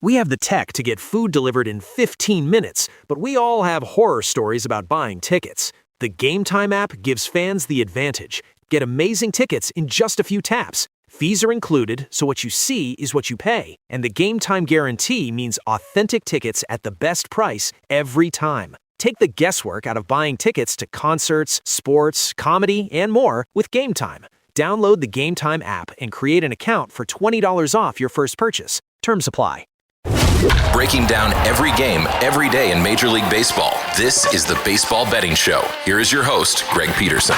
We have the tech to get food delivered in 15 minutes, but we all have horror stories about buying tickets. The Game Time app gives fans the advantage. Get amazing tickets in just a few taps. Fees are included, so what you see is what you pay. And the Game Time guarantee means authentic tickets at the best price every time. Take the guesswork out of buying tickets to concerts, sports, comedy, and more with Game Time. Download the Game Time app and create an account for $20 off your first purchase. Terms apply. Breaking down every game, every day in Major League Baseball. This is the Baseball Betting Show. Here is your host, Greg Peterson.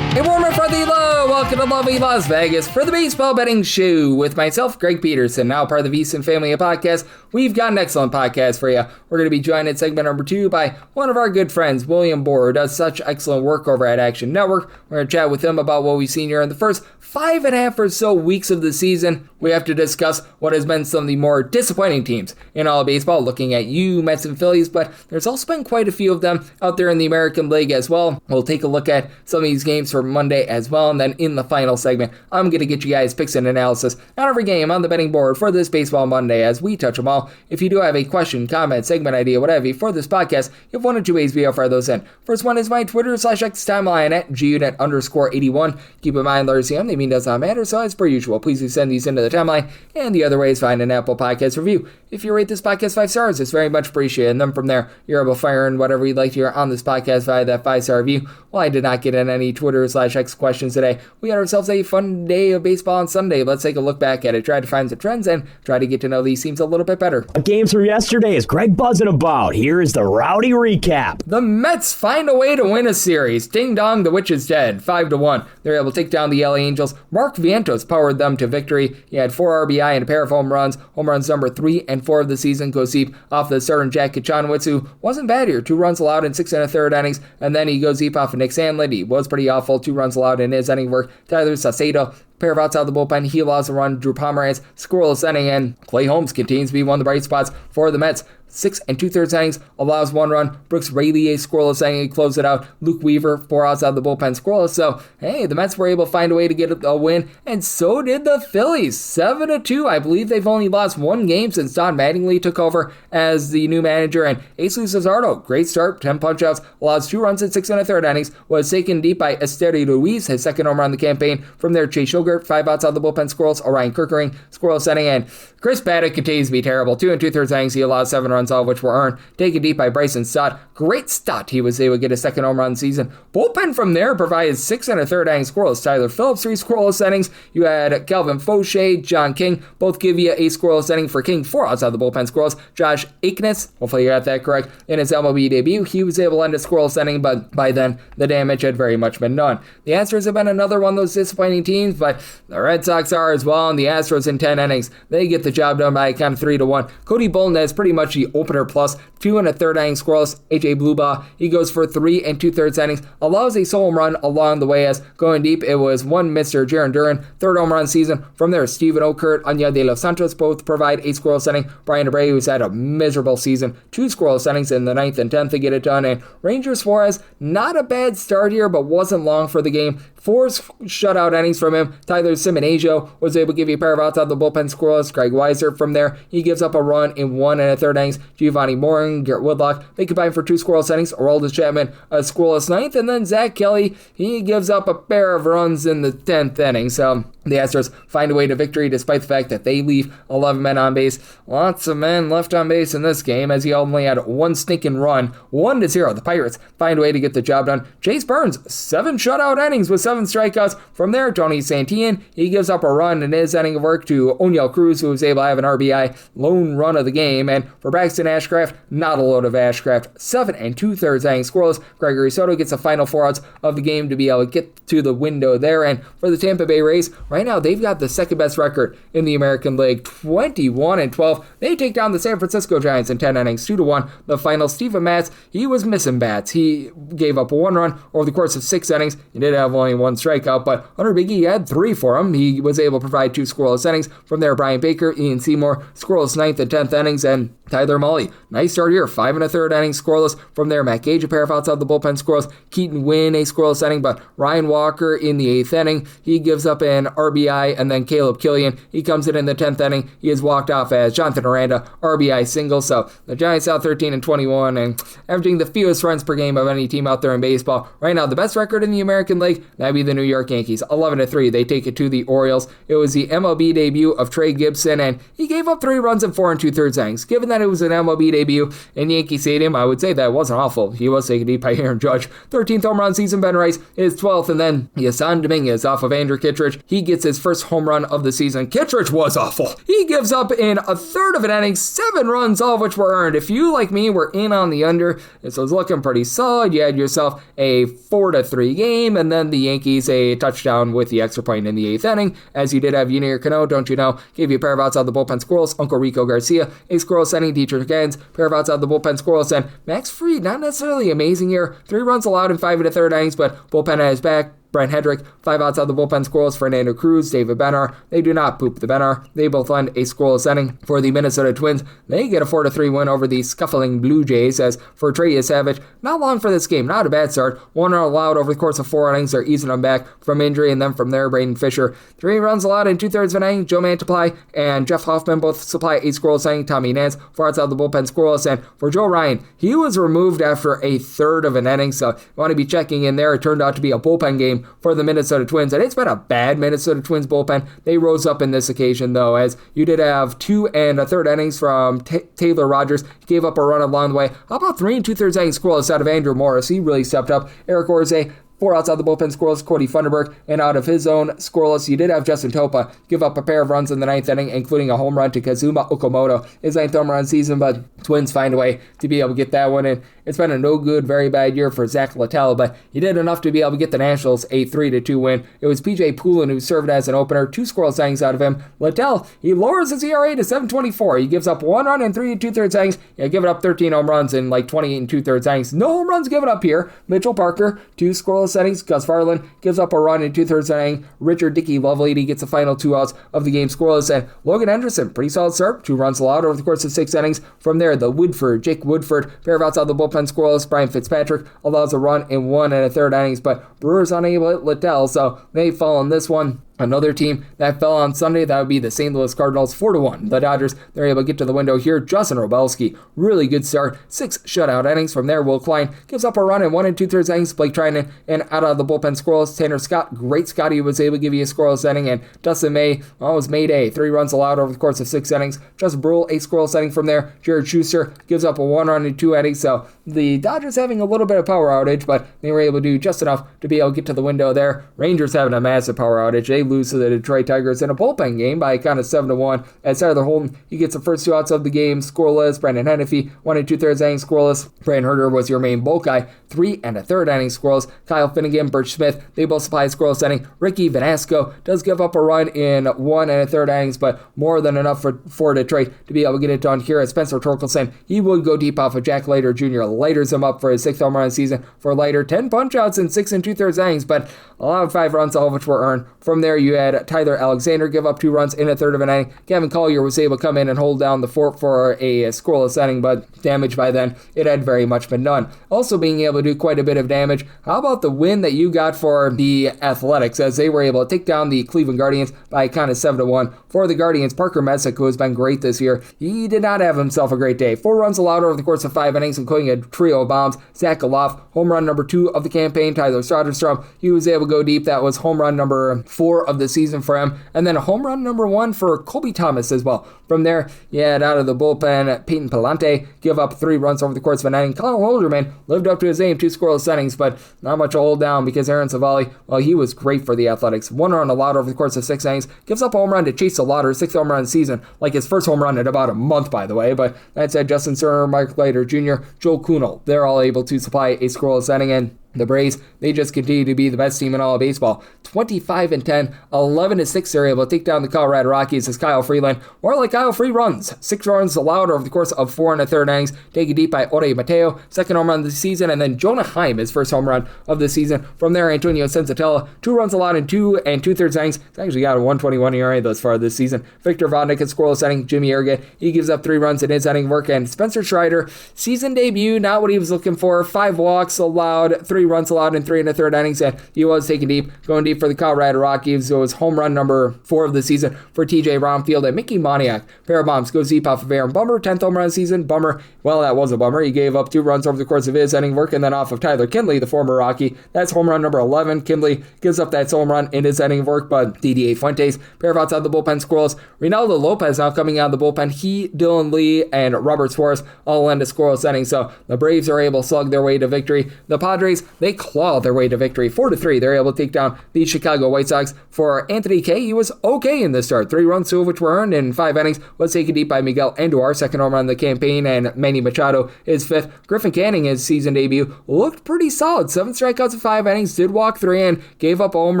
A warmer for the low. Welcome to lovely Las Vegas for the Baseball Betting Show with myself, Greg Peterson, now part of the VSiN family of podcasts. We've got an excellent podcast for you. We're going to be joined in segment number 2 by one of our good friends, William Boor, who does such excellent work over at Action Network. We're going to chat with him about what we've seen here in the first 5.5 or so weeks of the season. We have to discuss what has been some of the more disappointing teams in all of baseball, looking at you, Mets and Phillies, but there's also been quite a few of them out there in the American League as well. We'll take a look at some of these games for Monday as well, and then in the final segment, I'm going to get you guys picks and analysis on every game on the betting board for this Baseball Monday as we touch them all. If you do have a question, comment, segment idea, whatever you for this podcast, you have one or two ways we fire those in. First one is my Twitter/X timeline at gunit_81. Keep in mind, letters CM, they mean does not matter, so as per usual, please do send these into the timeline. And the other way is find an Apple Podcast review. If you rate this podcast 5 stars, it's very much appreciated. And then from there, you're able to fire in whatever you'd like to hear on this podcast via that 5-star review. Well, I did not get in any Twitter/X questions today. We had ourselves a fun day of baseball on Sunday. Let's take a look back at it, try to find some trends, and try to get to know these teams a little bit better. Games from yesterday is Greg buzzing about. Here is the rowdy recap. The Mets find a way to win a series. Ding dong, the witch is dead. 5-1. They're able to take down the LA Angels. Mark Vientos powered them to victory. He had 4 RBI and a pair of home runs. Home runs number 3 and 4 of the season goes deep off the starting Jack Kachanowicz, who wasn't bad here. 2 runs allowed in 6 1/3 innings, and then he goes deep off of Nick Sandlin. He was pretty awful. 2 runs allowed in his inning work. Tyler Saucedo, pair of outs out of the bullpen. He allows a run. Drew Pomeranz, scoreless inning, and Clay Holmes continues to be one of the bright spots for the Mets. 6 2/3 innings, allows 1 run. Brooks Raley, a scoreless inning, close it out. Luke Weaver, 4 outs out of the bullpen, scoreless. So, hey, the Mets were able to find a way to get a win, and so did the Phillies. 7-2. I believe they've only lost 1 game since Don Mattingly took over as the new manager. And Aceley Cesardo, great start, 10 punch-outs, allows 2 runs in 6 1/3 innings, was taken deep by Esteury Ruiz, his second home run of the campaign. From there, Chase Shogurt, 5 outs out of the bullpen, scoreless. Orion Kirkering, scoreless inning, and Chris Paddock continues to be terrible. 2 2/3 innings, he allows 7 runs, all of which were earned. Taken deep by Bryson Stott. Great Stott. He was able to get a second home run season. Bullpen from there provided 6 1/3 innings scoreless. Tyler Phillips, 3 scoreless innings. You had Calvin Fauché, John King, both give you a scoreless inning. For King, 4 outs out of the bullpen, scoreless. Josh Aikens, hopefully you got that correct, in his MLB debut, he was able to end a scoreless inning, but by then, the damage had very much been done. The Astros have been another one of those disappointing teams, but the Red Sox are as well, and the Astros in 10 innings, they get the job done by a count of 3-1. Cody Bolden has pretty much the opener plus, 2 1/3 innings scoreless. AJ Blubaugh, he goes for 3 2/3 innings, allows a solo home run along the way as going deep. It was one Mr. Jaron Duran, 3rd home run season. From there, Steven Okert, Anya de los Santos both provide a scoreless inning. Brian DeBray, who's had a miserable season, 2 scoreless innings in the 9th and 10th to get it done. And Ranger Suarez, not a bad start here, but wasn't long for the game. 4 shutout innings from him. Tyler Simonazio was able to give you a pair of outs out of the bullpen, scoreless. Greg Weiser from there, he gives up a run in 1 1/3 innings. Giovanni Morin, Garrett Woodlock, they combine for 2 scoreless innings. Aroldis Chapman, a scoreless 9th, and then Zach Kelly, he gives up a pair of runs in the 10th inning. So the Astros find a way to victory despite the fact that they leave 11 men on base. Lots of men left on base in this game as he only had 1 stinking run. 1-0. The Pirates find a way to get the job done. Chase Burns, 7 shutout innings with 7 strikeouts. From there, Tony Santillan, he gives up a run in his inning of work to Oniel Cruz, who was able to have an RBI lone run of the game. And for Braxton Ashcraft, not a load of Ashcraft. 7 2/3 innings scoreless. Gregory Soto gets the final 4 outs of the game to be able to get to the window there. And for the Tampa Bay Rays, right now they've got the second best record in the American League, 21-12. They take down the San Francisco Giants in 10 innings, 2-1. The final, Steven Matz, he was missing bats. He gave up 1 run over the course of 6 innings. He did have only 1 strikeout, but Hunter Biggie had 3 for him. He was able to provide 2 scoreless innings. From there, Brian Baker, Ian Seymour, scoreless 9th and 10th innings, and Tyler Mully, nice start here, 5 1/3 innings scoreless. From there, Matt Gage, a pair of outs out of the bullpen scoreless. Keaton Wynn, a scoreless inning, but Ryan Walker in the 8th inning, he gives up an RBI, and then Caleb Killian, he comes in the 10th inning. He is walked off as Jonathan Aranda, RBI single. So the Giants out 13-21 and averaging the fewest runs per game of any team out there in baseball. Right now, the best record in the American League, that'd be the New York Yankees, 11-3. They take it to the Orioles. It was the MLB debut of Trey Gibson, and he gave up 3 runs in 4 2/3 innings. Given that it was an MLB debut in Yankee Stadium, I would say that wasn't awful. He was taken deep by Aaron Judge. 13th home run season. Ben Rice is 12th, and then Yasan Dominguez off of Andrew Kittredge. He gets his first home run of the season. Kittredge was awful. He gives up in 1/3 of an inning 7 runs, all of which were earned. If you, like me, were in on the under, this was looking pretty solid. You had yourself a 4-3 game, and then the Yankees a touchdown with the extra point in the 8th inning, as you did have Yunier Cano, don't you know, gave you a pair of outs out of the bullpen scoreless. Uncle Rico Garcia, a scoreless inning. Dietrich Gens, pair of outs out of the bullpen scoreless, and Max Fried, not necessarily amazing here. 3 runs allowed in 5 1/3 innings, but bullpen at his back. Brent Hedrick, 5 outs out of the bullpen scoreless. Fernando Cruz, David Bennar, they do not poop the Bennar. They both lend a scoreless inning for the Minnesota Twins. They get a 4-3 win over the scuffling Blue Jays. As for Trey Savage, not long for this game, not a bad start. 1 run allowed over the course of 4 innings. They're easing him back from injury, and then from there, Braden Fisher, 3 runs allowed in 2/3 of an inning. Joe Mantiply and Jeff Hoffman both supply a scoreless inning. Tommy Nance, 4 outs out of the bullpen scoreless. And for Joe Ryan, he was removed after a 1/3 of an inning, so you want to be checking in there. It turned out to be a bullpen game for the Minnesota Twins, and it's been a bad Minnesota Twins bullpen. They rose up in this occasion, though, as you did have 2 1/3 innings from Taylor Rogers. He gave up a run along the way. How about 3 2/3 innings scoreless out of Andrew Morris? He really stepped up. Eric Orze, 4 outs out of the bullpen scoreless. Cody Funderburk, and out of his own scoreless, you did have Justin Topa give up a pair of runs in the 9th inning, including a home run to Kazuma Okamoto, his 9th home run season, but Twins find a way to be able to get that one in. It's been a no good, very bad year for Zach Littell, but he did enough to be able to get the Nationals a 3-2 win. It was PJ Poulin who served as an opener, 2 scoreless innings out of him. Littell, he lowers his ERA to 7.24. He gives up 1 run in 3 2/3 innings. Yeah, giving up 13 home runs in like 28 2/3 innings. No home runs given up here. Mitchell Parker, 2 scoreless innings. Gus Farland gives up a run in 2/3 inning. Richard Dickey Lovelady gets the final 2 outs of the game scoreless, and Logan Henderson, pretty solid start, 2 runs allowed over the course of 6 innings. From there, Jake Woodford, pair of outs out of the bullpen scoreless. Brian Fitzpatrick allows a run in 1 1/3 innings, but Brewers unable to hit Littell, so they fall on this one. Another team that fell on Sunday, that would be the St. Louis Cardinals, 4-1. The Dodgers, they're able to get to the window here. Justin Robelski, really good start. 6 shutout innings. From there, Will Klein gives up a run in 1 2/3 innings. Blake Trinan, and out of the bullpen scoreless. Tanner Scott, great Scotty, was able to give you a scoreless inning. And Dustin May, was Mayday. 3 runs allowed over the course of 6 innings. Justin Brule, a scoreless inning from there. Jared Schuster gives up a 1 run in 2 innings. So the Dodgers having a little bit of power outage, but they were able to do just enough to be able to get to the window there. Rangers having a massive power outage. They lose to the Detroit Tigers in a bullpen game by a count of 7-1. As Tyler Holton, he gets the first 2 outs of the game scoreless. Brandon Hennefy, 1 2/3 innings scoreless. Brandon Herter was your main bulk guy, 3 1/3 innings scoreless. Kyle Finnegan, Birch Smith, they both supply a scoreless inning. Ricky Vanasco does give up a run in 1 1/3 innings, but more than enough for Detroit to be able to get it done here. As Spencer Torkelson, he would go deep off of Jack Leiter Jr., lighters him up for his 6th home run season for Leiter. 10 punch outs in 6 2/3 innings, but allowed 5 runs, all of which were earned. From there, you had Tyler Alexander give up 2 runs in 1/3 of an inning. Kevin Collier was able to come in and hold down the fort for a scoreless inning, but damage by then, it had very much been done. Also being able to do quite a bit of damage, how about the win that you got for the Athletics, as they were able to take down the Cleveland Guardians by a count of 7-1. For the Guardians, Parker Messick, who has been great this year, he did not have himself a great day. 4 runs allowed over the course of 5 innings, including a trio of bombs. Zach Galoff, home run number 2 of the campaign. Tyler Soderstrom, he was able to go deep. That was home run number 4 of the season for him. And then a home run number 1 for Colby Thomas as well. From there, you had out of the bullpen, Peyton Palante give up 3 runs over the course of an inning. Colin Holderman lived up to his name, 2 scoreless innings, but not much to hold down because Aaron Savali, well, he was great for the Athletics. 1 run allowed over the course of 6 innings. Gives up a home run to Chase Lauder, 6th home run of the season, like his first home run in about a month, by the way. But that said, Justin Turner, Mike Leiter Jr., Joel Kuhnel, they're all able to supply a scoreless inning. And The Braves, they just continue to be the best team in all of baseball. 25-10, 11-6, they're able to take down the Colorado Rockies as Kyle Freeland, more like Kyle Free runs. 6 runs allowed over the course of 4 1/3 innings, taken deep by Ode Mateo, second home run of the season, and then Jonah Heim, his first home run of the season. From there, Antonio Sensatella, 2 runs allowed in 2 2/3 innings. He's actually got a 1.21 ERA thus far this season. Victor Vodnik in scoreless inning. Jimmy Erga, he gives up 3 runs in his inning work, and Spencer Strider, season debut, not what he was looking for. 5 walks allowed, 3 runs allowed in 3 1/3 innings, and he was taken deep, going deep for the Colorado Rockies. So it was home run number 4 of the season for TJ Romfield, and Mickey Moniak, pair of bombs, goes deep off of Aaron Bummer, 10th home run of the season. Bummer, well, that was a bummer. He gave up 2 runs over the course of his inning work, and then off of Tyler Kinley, the former Rocky, that's home run number 11. Kinley gives up that home run in his inning work, but DDA Fuentes, pair of outside the bullpen scoreless. Ronaldo Lopez now coming out of the bullpen. He, Dylan Lee, and Robert Suarez all end a scoreless inning, so the Braves are able to slug their way to victory. The Padres, they claw their way to victory. 4-3, they're able to take down the Chicago White Sox. For Anthony Kay, he was okay in this start. 3 runs, 2 of which were earned in 5 innings, was taken deep by Miguel Andujar, second home run of the campaign, and Manny Machado, his 5th. Griffin Canning, his season debut, looked pretty solid. 7 strikeouts in 5 innings, did walk 3 and gave up a home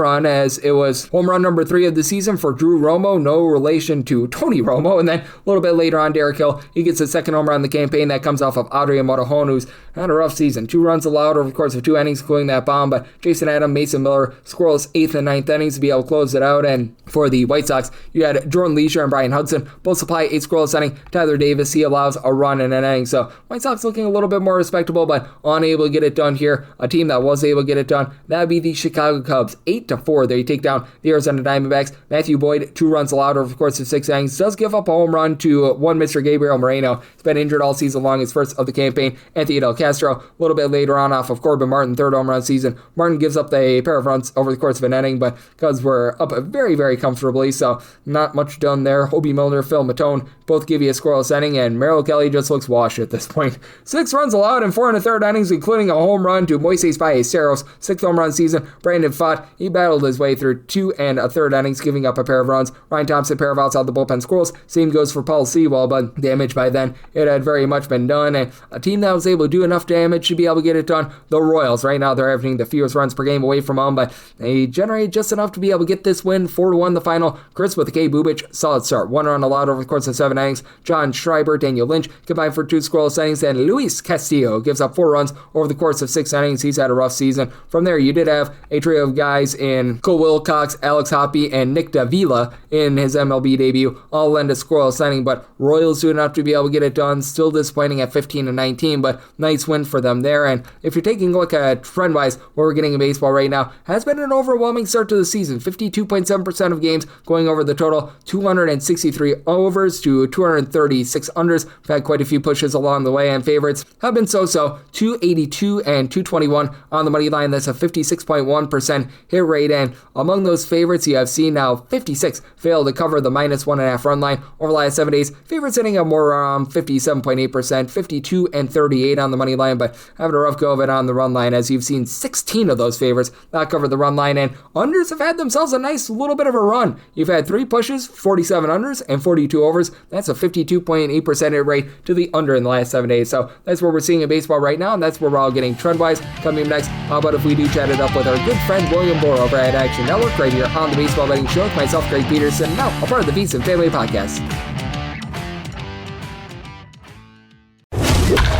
run, as it was home run number 3 of the season for Drew Romo, no relation to Tony Romo. And then a little bit later on, Derek Hill, he gets his second home run in the campaign. That comes off of Adrian Morejon, who's had a rough season. 2 runs allowed over the course of 2 innings, including that bomb, but Jason Adam, Mason Miller, scoreless 8th and 9th innings to be able to close it out. And for the White Sox, you had Jordan Leisure and Brian Hudson both supply 8 scoreless innings. Tyler Davis, he allows a run in an inning. So White Sox looking a little bit more respectable, but unable to get it done here. A team that was able to get it done, that would be the Chicago Cubs. 8-4, they take down the Arizona Diamondbacks. Matthew Boyd, 2 runs allowed over the course of 6 innings, does give up a home run to one Mr. Gabriel Moreno. He's been injured all season long, his first of the campaign. Anthony Del Castro, a little bit later on off of Corbin Martin, 3rd home run of the season. Martin gives up a pair of runs over the course of an inning, but Cubs were up very, very comfortably, so not much done there. Hobie Milner, Phil Matone, both give you a scoreless inning, and Merrill Kelly just looks washed at this point. 6 runs allowed in 4 1/3 innings, including a home run to Moises Ballesteros, 6th home run of the season. Brandon Pfaadt, he battled his way through 2 1/3 innings, giving up a pair of runs. Ryan Thompson, pair of outs out the bullpen scoreless. Same goes for Paul Sewell, but damage by then, it had very much been done, and a team that was able to do enough damage should be able to get it done. The Royals, right now, they're averaging the fewest runs per game away from home, but they generated just enough to be able to get this win. 4-1 the final. Chris with the K. Bubich, solid start. 1 run allowed over the course of 7 innings. John Schreiber, Daniel Lynch combined for 2 scoreless innings, and Luis Castillo gives up 4 runs over the course of 6 innings. He's had a rough season. From there, you did have a trio of guys in Cole Wilcox, Alex Hoppe, and Nick Davila in his MLB debut, all lend a scoreless inning, but Royals do enough to be able to get it done. Still disappointing at 15-19, but nice win for them there. And if you're taking a look at trend-wise, what we're getting in baseball right now, has been an overwhelming start to the season. 52.7% of games going over the total, 263 overs to 236 unders. We've had quite a few pushes along the way, and favorites have been so-so, 282 and 221 on the money line. That's a 56.1% hit rate, and among those favorites, you have seen now 56 fail to cover the -1.5 run line over the last 7 days. Favorites hitting a more around 57.8%, 52 and 38 on the money line, but having a rough go of it on the run line, as you've seen 16 of those favorites not cover the run line, and unders have had themselves a nice little bit of a run. You've had 3 pushes, 47 unders, and 42 overs. That's a 52.8% hit rate to the under in the last 7 days. So that's what we're seeing in baseball right now, and that's where we're all getting trend-wise. Coming up next, how about if we do chat it up with our good friend William Boor over at Action Network right here on the Baseball Betting Show with myself, Greg Peterson, now a part of the Beats and Family Podcast.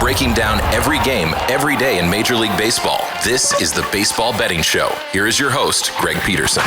Breaking down every game, every day in Major League Baseball. This is the Baseball Betting Show. Here is your host, Greg Peterson.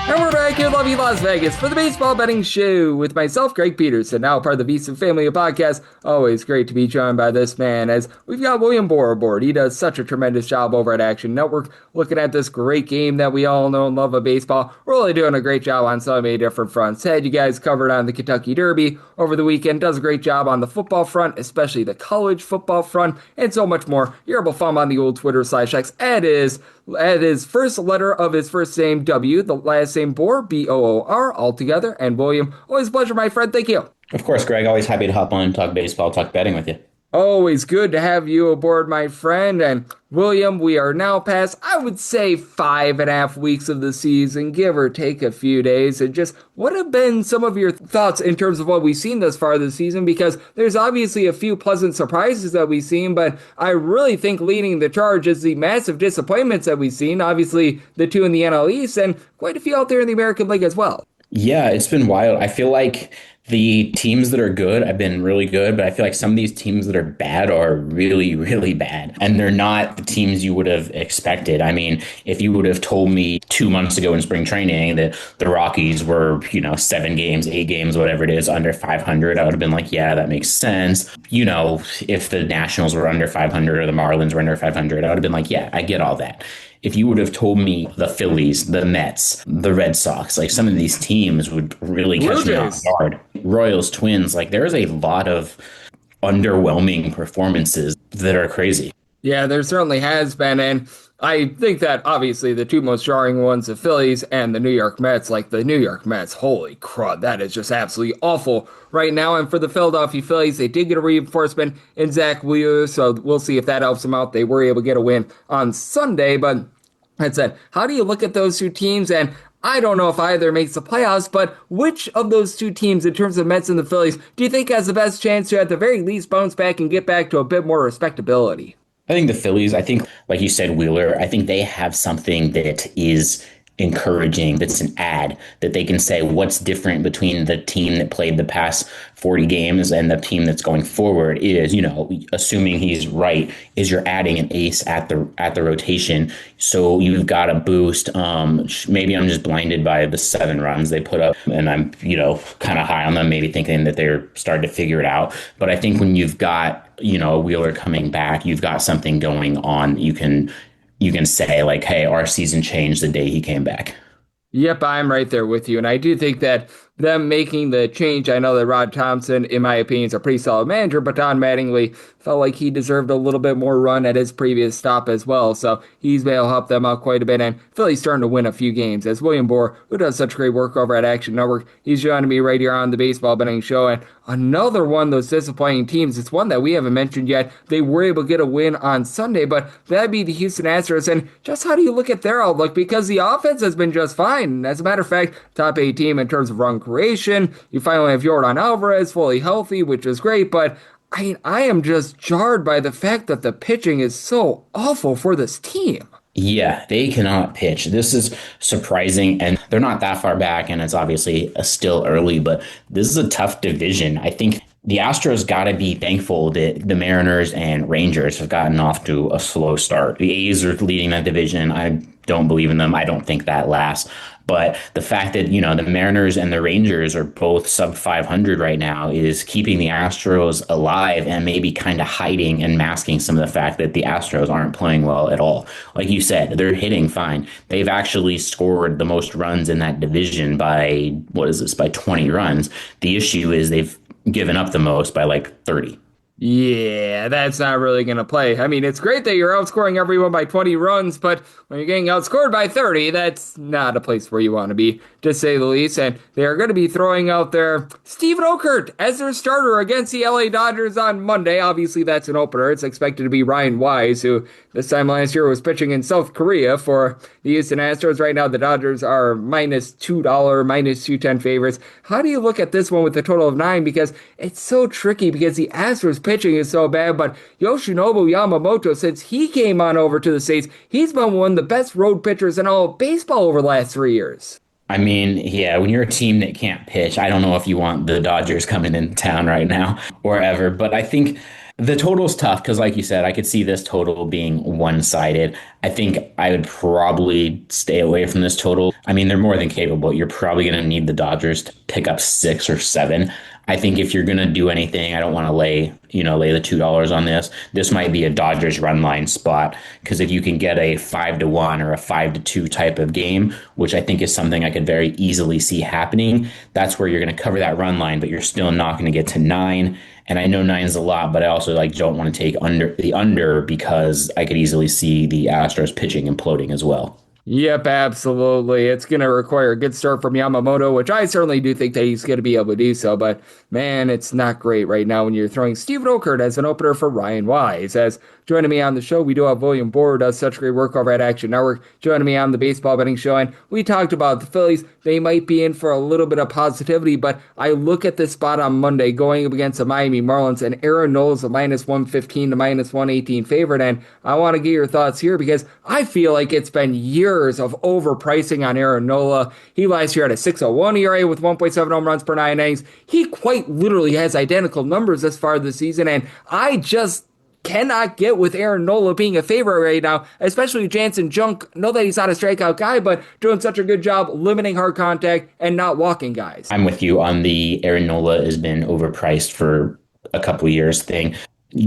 And we're back here in lovely Las Vegas for the Baseball Betting Show with myself, Greg Peterson, now part of the Beats and Family Podcast. Always great to be joined by this man, as we've got William Boor aboard. He does such a tremendous job over at Action Network, looking at this great game that we all know and love of baseball. Really doing a great job on so many different fronts. Had you guys covered on the Kentucky Derby over the weekend, does a great job on the football front, especially the college football front, and so much more. You're able to follow him on the old Twitter/X at his first letter of his first name, W, the last name Boor, Boor, all together. And William, always a pleasure, my friend. Thank you. Of course, Greg. Always happy to hop on and talk baseball, talk betting with you. Always good to have you aboard, my friend. And William, we are now past, I would say, 5.5 weeks of the season, give or take a few days. And just what have been some of your thoughts in terms of what we've seen thus far this season? Because there's obviously a few pleasant surprises that we've seen, but I really think leading the charge is the massive disappointments that we've seen. Obviously, the two in the NL East and quite a few out there in the American League as well. Yeah, it's been wild. I feel like the teams that are good have been really good, but I feel like some of these teams that are bad are really, really bad. And they're not the teams you would have expected. I mean, if you would have told me 2 months ago in spring training that the Rockies were, 7 games, 8 games, whatever it is, under 500, I would have been like, yeah, that makes sense. If the Nationals were under 500 or the Marlins were under 500, I would have been like, yeah, I get all that. If you would have told me the Phillies, the Mets, the Red Sox, like some of these teams would really catch me off guard. Royals, Twins, like there's a lot of underwhelming performances that are crazy. Yeah, there certainly has been. And I think that obviously the two most jarring ones, the Phillies and the New York Mets, like the New York Mets, holy crud, that is just absolutely awful right now. And for the Philadelphia Phillies, they did get a reinforcement in Zach Wheeler, so we'll see if that helps them out. They were able to get a win on Sunday, but that said, how do you look at those two teams? And I don't know if either makes the playoffs, but which of those two teams, in terms of Mets and the Phillies, do you think has the best chance to at the very least bounce back and get back to a bit more respectability? I think the Phillies, like you said, Wheeler, I think they have something that is encouraging, that's an ad that they can say what's different between the team that played the past 40 games and the team that's going forward is, assuming he's right, is you're adding an ace at the rotation. So you've got a boost. Maybe I'm just blinded by the 7 runs they put up and I'm, kind of high on them, maybe thinking that they're starting to figure it out. But I think when you've got, a Wheeler coming back, you've got something going on. You can say like, hey, our season changed the day he came back. Yep, I'm right there with you. And I do think that them making the change, I know that Rod Thompson, in my opinion, is a pretty solid manager, but Don Mattingly felt like he deserved a little bit more run at his previous stop as well. So he's been able to help them out quite a bit. And Philly's starting to win a few games. As William Boor, who does such great work over at Action Network, he's joining me right here on the Baseball Betting Show. And another one of those disappointing teams, it's one that we haven't mentioned yet. They were able to get a win on Sunday, but that'd be the Houston Astros. And just how do you look at their outlook? Because the offense has been just fine. As a matter of fact, top 8 team in terms of run creation. You finally have Yordan Alvarez fully healthy, which is great, but I am just jarred by the fact that the pitching is so awful for this team. Yeah, they cannot pitch. This is surprising, and they're not that far back, and it's obviously still early, but this is a tough division. I think the Astros got to be thankful that the Mariners and Rangers have gotten off to a slow start. The A's are leading that division. I don't believe in them. I don't think that lasts. But the fact that, the Mariners and the Rangers are both sub 500 right now is keeping the Astros alive and maybe kind of hiding and masking some of the fact that the Astros aren't playing well at all. Like you said, they're hitting fine. They've actually scored the most runs in that division by, by 20 runs. The issue is they've given up the most by like 30. Yeah, that's not really going to play. I mean, it's great that you're outscoring everyone by 20 runs, but when you're getting outscored by 30, that's not a place where you want to be, to say the least. And they are going to be throwing out their Steven Okert as their starter against the LA Dodgers on Monday. Obviously, that's an opener. It's expected to be Ryan Wise, who this time last year was pitching in South Korea for the Houston Astros. Right now, the Dodgers are minus $2, minus 210 favorites. How do you look at this one with a total of 9? Because it's so tricky because the Astros pitching is so bad, but Yoshinobu Yamamoto, since he came on over to the States, he's been one of the best road pitchers in all of baseball over the last 3 years. I mean, yeah, when you're a team that can't pitch, I don't know if you want the Dodgers coming into town right now or ever, but I think the total's tough because, like you said, I could see this total being one-sided. I think I would probably stay away from this total. I mean, they're more than capable. You're probably going to need the Dodgers to pick up 6 or 7. I think if you're going to do anything, I don't want to lay the $2 on this. This might be a Dodgers run line spot because if you can get a 5-1 or a 5-2 type of game, which I think is something I could very easily see happening, that's where you're going to cover that run line, but you're still not going to get to 9. And I know 9 is a lot, but I also don't want to take the under because I could easily see the Astros pitching imploding as well. Yep, absolutely. It's going to require a good start from Yamamoto, which I certainly do think that he's going to be able to do so. But man, it's not great right now when you're throwing Steven Okert as an opener for Ryan Wise. As joining me on the show, we do have William Boor, who does such great work over at Action Network, joining me on the baseball betting show. And we talked about the Phillies. They might be in for a little bit of positivity, but I look at this spot on Monday going up against the Miami Marlins, and Aaron Nola's a minus 115 to minus 118 favorite. And I want to get your thoughts here because I feel like it's been years of overpricing on Aaron Nola. He last year had a 6.01 ERA with 1.7 home runs per 9 innings. He quite literally has identical numbers this far this season, and I just cannot get with Aaron Nola being a favorite right now, especially Jansen Junk. Know that he's not a strikeout guy, but doing such a good job limiting hard contact and not walking guys. I'm with you on the Aaron Nola has been overpriced for a couple of years thing.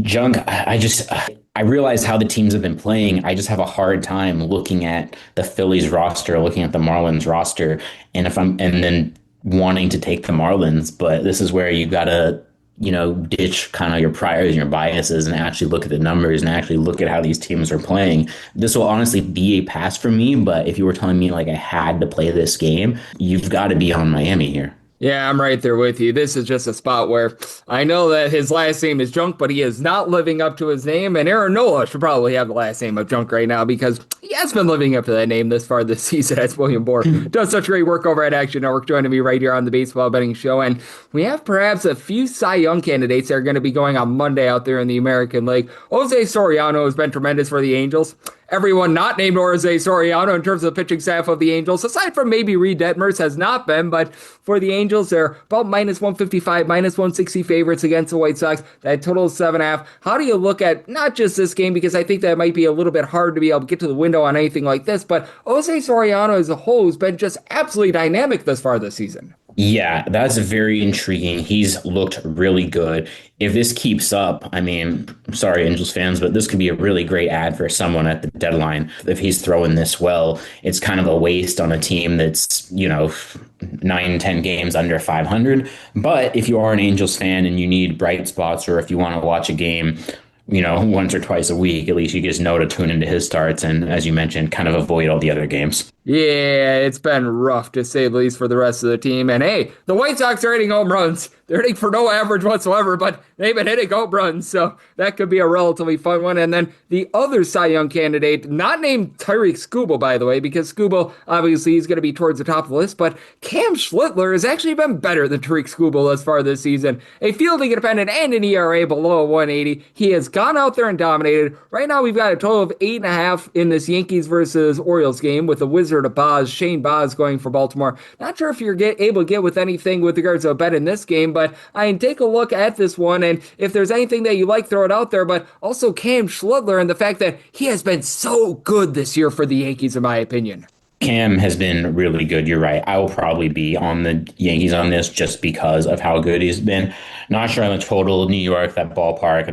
Junk, I realize how the teams have been playing. I just have a hard time looking at the Phillies roster, looking at the Marlins roster, and then wanting to take the Marlins. But this is where you gotta, ditch kind of your priors and your biases and actually look at the numbers and actually look at how these teams are playing. This will honestly be a pass for me, but if you were telling me like I had to play this game, you've got to be on Miami here. Yeah, I'm right there with you. This is just a spot where I know that his last name is Junk, but he is not living up to his name. And Aaron Nola should probably have the last name of Junk right now because he has been living up to that name this far this season. As William Boor does such great work over at Action Network, joining me right here on the Baseball Betting Show. And we have perhaps a few Cy Young candidates that are going to be going on Monday out there in the American League. Jose Soriano has been tremendous for the Angels. Everyone not named Jose Soriano in terms of the pitching staff of the Angels, aside from maybe Reed Detmers, has not been. But for the Angels, they're about minus 155, minus 160 favorites against the White Sox. That total is 7.5. How do you look at not just this game, because I think that might be a little bit hard to be able to get to the window on anything like this, but Jose Soriano as a whole has been just absolutely dynamic thus far this season. Yeah, that's very intriguing. He's looked really good. If this keeps up, I mean, sorry, Angels fans, but this could be a really great ad for someone at the deadline. If he's throwing this well, it's kind of a waste on a team that's, 9-10 games under 500. But if you are an Angels fan and you need bright spots, or if you want to watch a game, once or twice a week, at least you just know to tune into his starts and, as you mentioned, kind of avoid all the other games. Yeah, it's been rough to say the least for the rest of the team. And hey, the White Sox are hitting home runs. They're hitting for no average whatsoever, but they've been hitting home runs, so that could be a relatively fun one. And then the other Cy Young candidate, not named Tyreek Skubal, by the way, because Skubal, obviously, he's going to be towards the top of the list, but Cam Schlittler has actually been better than Tyreek Skubal thus far this season. A fielding independent and an ERA below 180. He has gone out there and dominated. Right now, we've got a total of 8.5 in this Yankees versus Orioles game with the Wizard of Boz, Shane Boz, going for Baltimore. Not sure if you're able to get with anything with regards to a bet in this game, but I can take a look at this one, and if there's anything that you like, throw it out there. But also Cam Schlittler and the fact that he has been so good this year for the Yankees, in my opinion. Cam has been really good. You're right. I will probably be on the Yankees on this just because of how good he's been. Not sure on the total. New York, that ballpark,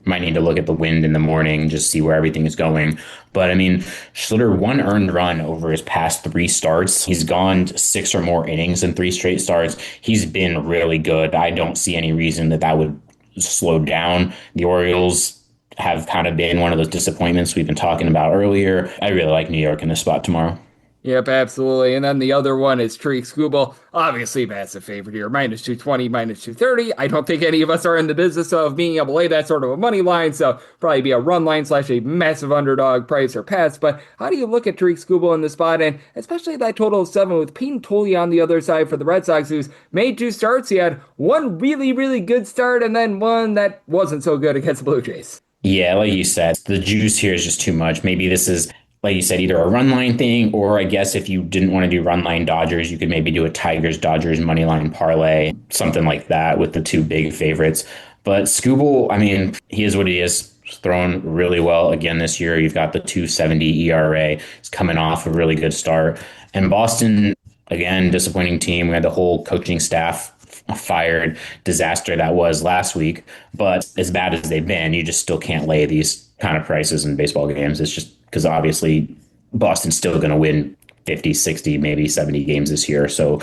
might need to look at the wind in the morning, just see where everything is going. But I mean, Schlitter, 1 earned run over his past 3 starts. He's gone 6 or more innings in 3 straight starts. He's been really good. I don't see any reason that would slow down. The Orioles have kind of been one of those disappointments we've been talking about earlier. I really like New York in this spot tomorrow. Yep, absolutely. And then the other one is Tyreek Skubal. Obviously, massive favorite here. Minus 220, minus 230. I don't think any of us are in the business of being able to lay that sort of a money line, so probably be a run line / a massive underdog price or pass. But how do you look at Tyreek Skubal in the spot? And especially that total of 7 with Pete Tully on the other side for the Red Sox, who's made 2 starts. He had one really, really good start and then one that wasn't so good against the Blue Jays. Yeah, like you said, the juice here is just too much. Maybe this is, like you said, either a run line thing, or I guess if you didn't want to do run line Dodgers, you could maybe do a Tigers-Dodgers money line parlay, something like that with the 2 big favorites. But Skubal, I mean, he is what he is. He's thrown really well again this year. You've got the 2.70 ERA. He's coming off a really good start. And Boston, again, disappointing team. We had the whole coaching staff fired, disaster that was last week. But as bad as they've been, you just still can't lay these kind of prices in baseball games. It's just because obviously Boston's still going to win 50, 60, maybe 70 games this year. So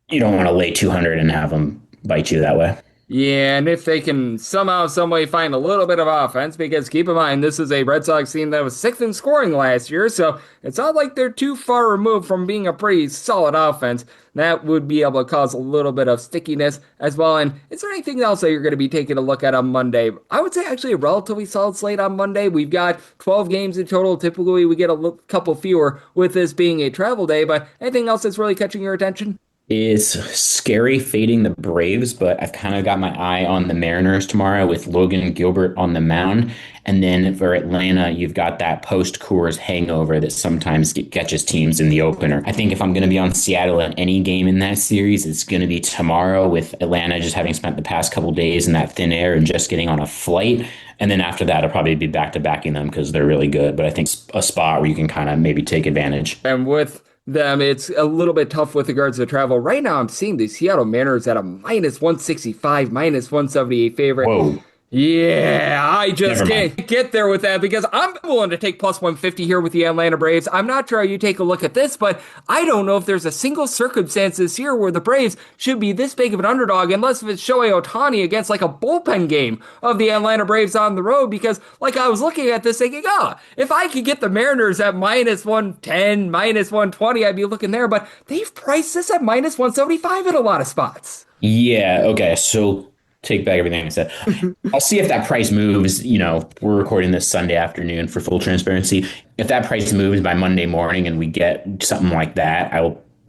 you don't want to lay 200 and have them bite you that way. Yeah, and if they can somehow, some way find a little bit of offense, because keep in mind, this is a Red Sox team that was sixth in scoring last year, so it's not like they're too far removed from being a pretty solid offense. That would be able to cause a little bit of stickiness as well. And is there anything else that you're going to be taking a look at on Monday? I would say actually a relatively solid slate on Monday. We've got 12 games in total. Typically, we get a couple fewer with this being a travel day, but anything else that's really catching your attention? It's scary fading the Braves, but I've kind of got my eye on the Mariners tomorrow with Logan Gilbert on the mound. And then for Atlanta, you've got that post-Coors hangover that sometimes catches teams in the opener. I think if I'm going to be on Seattle in any game in that series, it's going to be tomorrow, with Atlanta just having spent the past couple days in that thin air and just getting on a flight. And then after that, I'll probably be back to backing them because they're really good. But I think a spot where you can kind of maybe take advantage. And with them, it's a little bit tough with regards to travel. Right now, I'm seeing the Seattle Mariners at a minus 165, minus 178 favorite. Whoa. Yeah, I just can't get there with that because I'm willing to take plus 150 here with the Atlanta Braves. I'm not sure how you take a look at this, but I don't know if there's a single circumstance this year where the Braves should be this big of an underdog unless if it's Shohei Ohtani against like a bullpen game of the Atlanta Braves on the road, because like I was looking at this thinking, if I could get the Mariners at minus 110, minus 120, I'd be looking there, but they've priced this at minus 175 in a lot of spots. Yeah, okay, so take back everything I said. I'll see if that price moves. We're recording this Sunday afternoon for full transparency. If that price moves by Monday morning and we get something like that,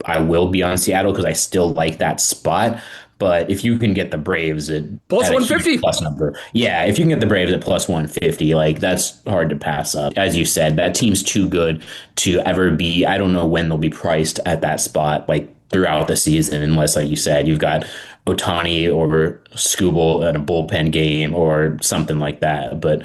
I will be on Seattle because I still like that spot. But if you can get the Braves at plus 150 plus number, yeah, if you can get the Braves at plus 150, like that's hard to pass up. As you said, that team's too good to ever be. I don't know when they'll be priced at that spot, like throughout the season, unless, like you said, you've got Ohtani or Skubal at a bullpen game or something like that. But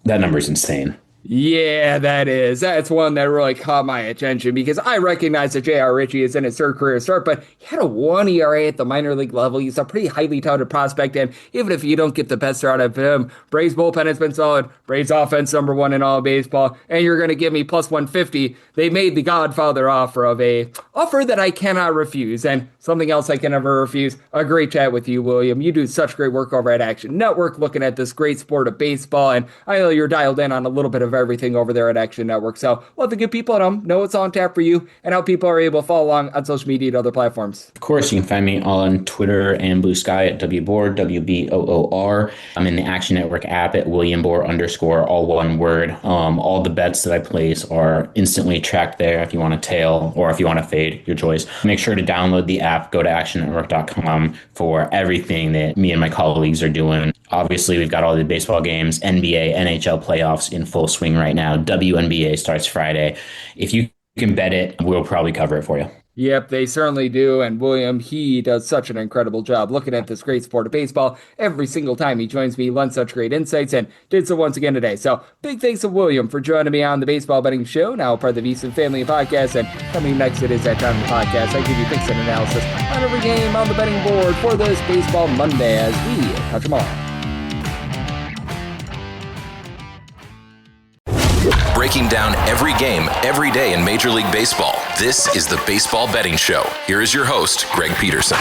that number's insane. Yeah, that's one that really caught my attention because I recognize that J.R. Ritchie is in his third career start, but he had a 1 ERA at the minor league level. He's a pretty highly touted prospect, and even if you don't get the best out of him, Braves bullpen has been solid. Braves offense number one in all of baseball, and you're going to give me plus 150. They made the Godfather offer of a offer that I cannot refuse, and something else I can never refuse. A great chat with you, William. You do such great work over at Action Network, looking at this great sport of baseball, and I know you're dialed in on a little bit of everything over there at Action Network. So let the good people at home know what's on tap for you and how people are able to follow along on social media and other platforms. Of course, you can find me on Twitter and Blue Sky at WBoor, WBOOR. I'm in the Action Network app at William Boor _, all one word. All the bets that I place are instantly tracked there if you want to tail or if you want to fade, your choice. Make sure to download the app, go to actionnetwork.com for everything that me and my colleagues are doing. Obviously, we've got all the baseball games, NBA, NHL playoffs in full swing right now. WNBA starts Friday. If you can bet it, we'll probably cover it for you. Yep, they certainly do. And William, he does such an incredible job looking at this great sport of baseball. Every single time he joins me, he lends such great insights and did so once again today. So big thanks to William for joining me on the Baseball Betting Show, now part of the VSiN Family Podcast. And coming next, it is that time of the podcast. I give you picks and analysis on every game on the betting board for this Baseball Monday as we touch them all. Breaking down every game, every day in Major League Baseball. This is the Baseball Betting Show. Here is your host, Greg Peterson.